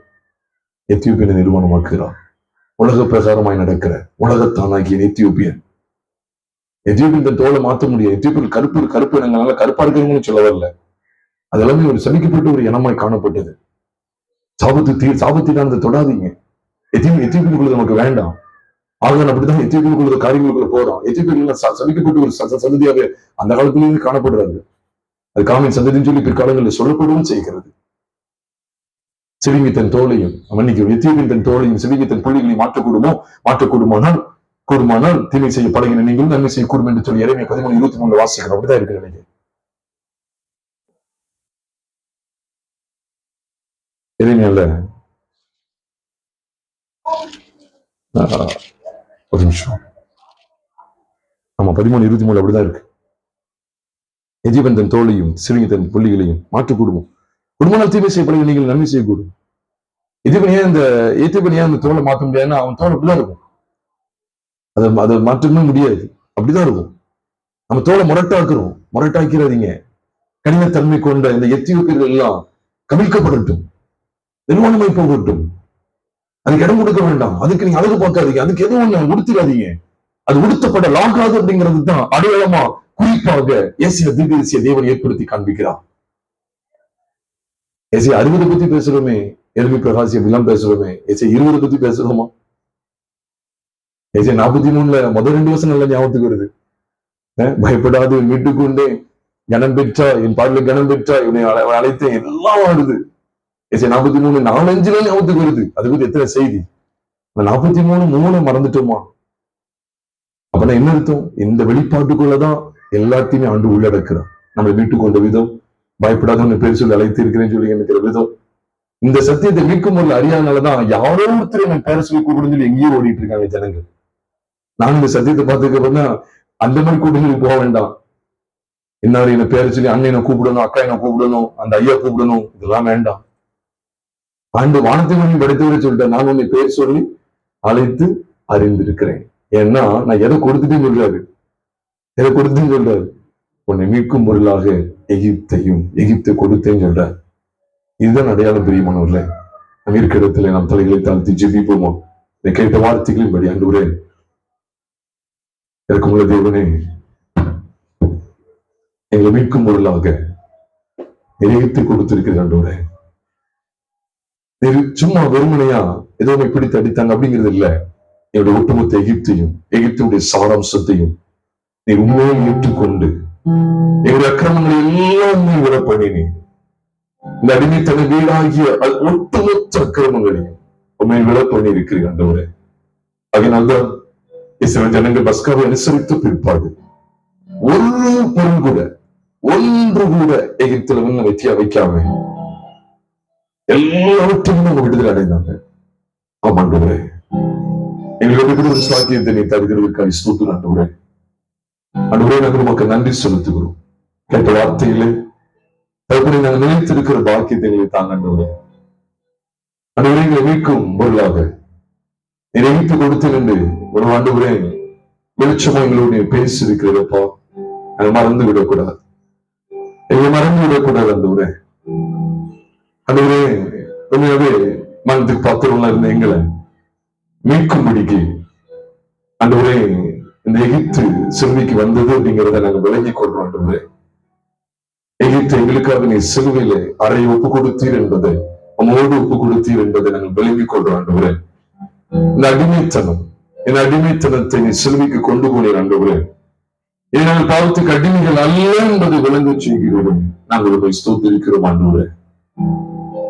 எத்தியோப்பியனை நிர்வாணமாக்குறார். உலக பிரகாரமாய் நடக்கிற உலகத்தானாகிய எத்தியோப்பியன். எத்தியோப்பியன் தன் தோலை மாற்ற முடியாது. எத்தியோப்பியன் கருப்பு இனங்களால கருப்பா இருக்கிறவங்கன்னு சொல்ல வரல. அதெல்லாமே ஒரு சபிக்கப்பட்ட ஒரு இனமாய் காணப்பட்டது. சாபத்தினால அதை தொடாதீங்க. எத்தியோப்பியனுக்குள்ள நமக்கு வேண்டாம். ஆகவே அப்படிதான் எத்தியோப்பியனுக்குள்ள காரியங்களுக்குள்ள போறோம். எத்தியோப்பியன் சபிக்கப்பட்ட ஒரு சந்ததியாக அந்த காலத்திலேயே காணப்படுறாரு. அது காமின் சந்ததின்னு சொல்லி பிற்காலங்களில் சொல்லப்படவும் செய்கிறது. சிவிங்கி தன் தோலையும் மன்னிக்கும் எத்தியோப்பியன் தன் தோலையும் சிவிங்கி தன் புள்ளிகளையும் மாற்றக்கூடுமானால் தீமை செய்ய பழகின நீங்களும் நன்மை செய்யக்கூடும் என்று சொல்லி எரேமியா 13:23 வாசிக்கிறோம். அப்படிதான் இருக்கு நினைக்க. எரேமியால ஒரு நிமிஷம். ஆமா, 13:23 அப்படிதான் இருக்கு. எஜிபன் தன் தோலையும் சிவிங்கி தன் புள்ளிகளையும் மாற்றக்கூடுமோ குடும்பனால் தீமை செய்யப்பட நீங்கள் நன்மை செய்யக்கூடும். எத்தியோப்பியன் ஏன் அந்த தோலை மாற்ற முடியாதுன்னா அவன் தோல் அப்படிதான் இருக்கும். அதை மாற்றவே முடியாது, அப்படிதான் இருக்கும். நம்ம தோலை முரட்டாக்கிறாதீங்க. கடினத்தன்மை கொண்ட இந்த எத்தியோப்பியர்கள் எல்லாம் கவிழ்க்கப்படட்டும், நிர்வாணமாய் போகட்டும். அதுக்கு இடம் கொடுக்க வேண்டாம். அதுக்கு நீங்க அழகு பார்க்காதீங்க. அதுக்கு எதுவும் ஒண்ணு உடுத்திடாதீங்க. அது உடுத்தப்பட லாகாது அப்படிங்கிறது தான் அடையாளமா குறிப்பாக ஏசிய தீர்க்கதரிசிய தேவன் ஏற்படுத்தி காண்பிக்கிறார். ஏசிய 60 பத்தி பேசுறோமே, எருமை பிரகாசியம் எல்லாம் பேசுறோமே, ஏசிய 20 பத்தி பேசுறோமா? ஏசிய 43 முதல் 2 வருஷம் நல்லா ஞாபகத்துக்கு வருது. பயப்படாது மீட்டுக்கொண்டே கனம் பெற்றா, என் பார்வையில் கனம் பெற்றா, இவனை அழைத்தேன், எல்லாம் வருது. ஏசிய 43 4-5 ஞாபகத்துக்கு வருது. அது பத்தி எத்தனை செய்தி. 43 மறந்துட்டோமா? அப்படின்னா என்ன அர்த்தம்? இந்த வெளிப்பாட்டுக்குள்ளதான் எல்லாத்தையுமே ஆண்டு உள்ளடக்கிறான். நம்மளை மீட்டு கொண்ட விதம், பயப்படாத பேர் சொல்லி அழைத்து இருக்கிறேன்னு சொல்லி நினைக்கிற விதம், இந்த சத்தியத்தை மீட்கும் போது அறியாதனாலதான் யாரோ ஒருத்தர் என்ன பேர சொல்லி கூப்பிடுன்னு சொல்லி எங்கேயோ ஓடிட்டு இருக்காங்க ஜனங்கள். நான் இந்த சத்தியத்தை பார்த்துக்கிறப்ப அந்த மாதிரி கூட்டங்களுக்கு போக வேண்டாம். இன்னாரு என்ன பேர சொல்லி அண்ணனை கூப்பிடணும், அக்கா என்ன கூப்பிடணும், அந்த ஐயா கூப்பிடணும், இதெல்லாம் வேண்டாம். ஆண்டு வானத்தை மணி படைத்தவரை சொல்லிட்டேன், நான் உன்னை பேர் சொல்லி அழைத்து அறிந்திருக்கிறேன். ஏன்னா நான் எதை கொடுத்துட்டேன்னு சொல்றாரு, உன்னை மீட்கும் பொருளாக எகிப்தை கொடுத்தேன்னு சொல்றார். இதுதான் அடையாளம் பிரியமானவர்களே. நம்ம இருக்கிற இடத்துல நாம் தலைகளை தாழ்த்தி ஜெபிப்போமோ? கேட்ட வார்த்தைகளின் படி ஆண்டவரே, இருக்குமுள்ள தேவனே, எங்களை மீட்கும் பொருளாக எகிப்தை கொடுத்திருக்கிற ஆண்டவரே. சும்மா வெறுமனையா ஏதோ பிடித்து அடித்தாங்க அப்படிங்கிறது இல்ல. என்னுடைய ஒட்டுமொத்த எகிப்தினுடைய சாராம்சத்தையும் நீ உண்மையை ஏற்றுக்கொண்டு எங்களுடைய அக்கிரமங்களை எல்லாம் நீ விட பண்ணினீ. இந்த அடிமைத்தன வீடாகிய ஒட்டுமொத்த அக்கிரமங்களையும் உண்மையை விட பண்ணி இருக்கிறீர்கள் ஆண்டவரே. அதனால்தான் இஸ்ரவேல் ஜனங்கள் பஸ்காவை அனுசரித்த பிற்பாடு ஒரு பொருள் கூட ஒன்று கூட எகிப்தில வெற்றியா வைக்காம எல்லாவற்றையும் அவங்க விடுதலை அடைந்தாங்க. ஆமாண்டவரே, எங்களுக்கு ஒரு சாத்தியத்தை நீ தருகிறதுக்காக ஸ்தோத்திரம் ஆண்டவரே. ஆண்டவரே, நாங்கள் உமக்கு நன்றி செலுத்துகிறோம். கேட்ட வார்த்தைகளை தற்போது நாங்கள் நினைத்திருக்கிற பாக்கியத்தை எங்களை தாங்க ஆண்டவரே. ஆண்டவரே, எங்களை மீட்கும் பொருளாக நினைத்து கொடுத்து நின்று ஒரு ஆண்டவரே வெளிச்சமா எங்களோட பேசி இருக்கிறதப்பா. நாங்கள் மறந்து விடக்கூடாது, எங்களை மறந்து விடக்கூடாது ஆண்டவரே. ஆண்டவரே, உண்மையாவே மனத்துக்கு பாத்திரம்லாம் இருந்த எங்களை மீட்கும்படிக்கு ஆண்டவரே இந்த எகிப்து சிலுவைக்கு வந்தது அப்படிங்கிறத நாங்க விளங்கிக் கொள்றோம். ஆண்டவரே, எகிப்து எங்களுக்காக நீ சிலுவையில அறை ஒப்பு கொடுத்தீர் என்பதை, உம்மோடு ஒப்பு கொடுத்தீர் என்பதை நாங்கள் விளங்கிக் கொள்றோம். ஆண்டவரே, இந்த அடிமைத்தனம், என் அடிமைத்தனத்தை நீ சிலுவைக்கு கொண்டு போனீர். ஆண்டவரே, நாங்கள் பாவத்துக்கு அடிமைகள் அல்ல என்பதை விளங்க செய்கிறோம். நாங்கள் உங்களை ஸ்தோத்திரிக்கிறோம். ஆண்டவரே,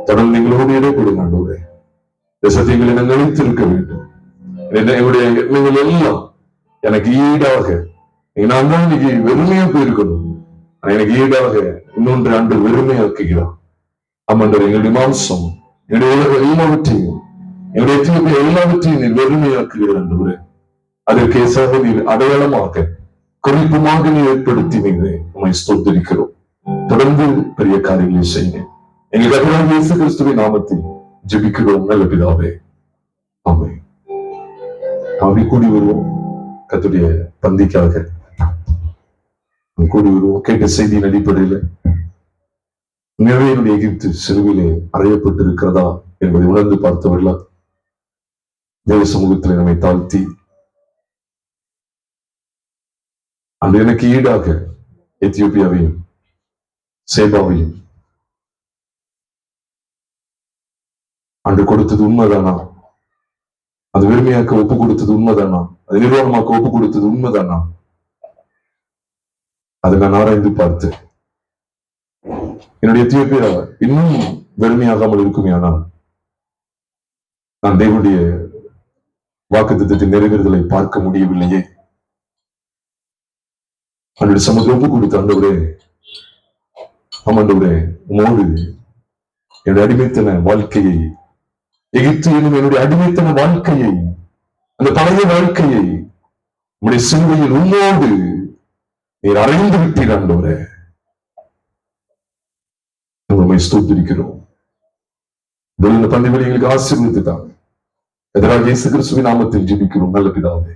தொடர்ந்து எங்களோடு இடைப்படுங்க. ஆண்டவரே, இந்த சத்தியங்களை நாங்கள் நினைத்திருக்க வேண்டும். என்னுடைய எண்ணங்கள் எல்லாம் எனக்கு ஈடாக, நான் தான் இன்னைக்கு வெறுமையா போயிருக்கணும், எனக்கு ஈடாக இன்னொன்று ஆண்டு வெறுமையாக்குகிறான். ஆமாண்டவர், எங்களுடைய மாம்சம், என்னுடைய உலக எல்லாவற்றையும், என்னுடைய தீர்ப்பு எல்லாவற்றையும் நீர் வெறுமையாக்குகிறார். ஆண்டவரே, அதற்கு ஏசாக நீர் அடையாளமாக குறிப்புமாக நீ ஏற்படுத்தினீங்களே, உண்மை ஸ்தோத்திரிக்கிறோம். தொடர்ந்து பெரிய காரியங்களை செய்யுங்க. எங்களுக்கு அதிகாரம் இயேசு கிறிஸ்துவின் நாமத்தில் ஜெபிக்கிறோம் நல்ல பிதாவே, ஆமென். அப்படி கூடி வருவோம் கர்த்தருடைய பந்திக்காக கூடி வருவோம். கேட்ட செய்தியின் அடிப்படையில் நிறைய எகிப்து சிலுவிலே அறையப்பட்டு இருக்கிறதா என்பதை உணர்ந்து பார்த்தவர்களா தேவ சமூகத்தில் நம்மை தாழ்த்தி, அந்த எனக்கு ஈடாக எத்தியோப்பியாவையும் சேபாவையும் அன்று கொடுத்தது உண்மைதானா? அது வெறுமையாக்க ஒப்பு கொடுத்தது உண்மைதானா? அது நிர்வாகமாக்க ஒப்பு கொடுத்தது உண்மைதானா? அதை நான் ஆராய்ந்து பார்த்து என்னுடைய எத்தியோப்பியா இன்னும் வெறுமையாகாமல் இருக்குமே, ஆனால் நான் தேவனுடைய வாக்குத்தத்தத்தின் நிறைவேறுதலை பார்க்க முடியவில்லையே. அவனுடைய சமூகம் ஒப்பு கொடுத்த ஆண்டவரே, ஆமாண்டவரே, உமோடு என்னுடைய அடிமைத்தன வாழ்க்கையை, எகிப்து எனும் என்னுடைய அடிமைத்தன வாழ்க்கையை, அந்த பழைய வாழ்க்கையை உடைய சிலுவையில் உம்மோடு நீர் அறைந்து விட்டீர். ஆண்டவரே, உண்மை ஸ்தோத்திரிக்கிறோம். பந்தி வழிகளுக்கு ஆசீர்வதித்தாங்க. எதிராக இயேசு கிறிஸ்துவின் நாமத்தில் ஜெபிக்கிறோம் நல்ல பிதாவே.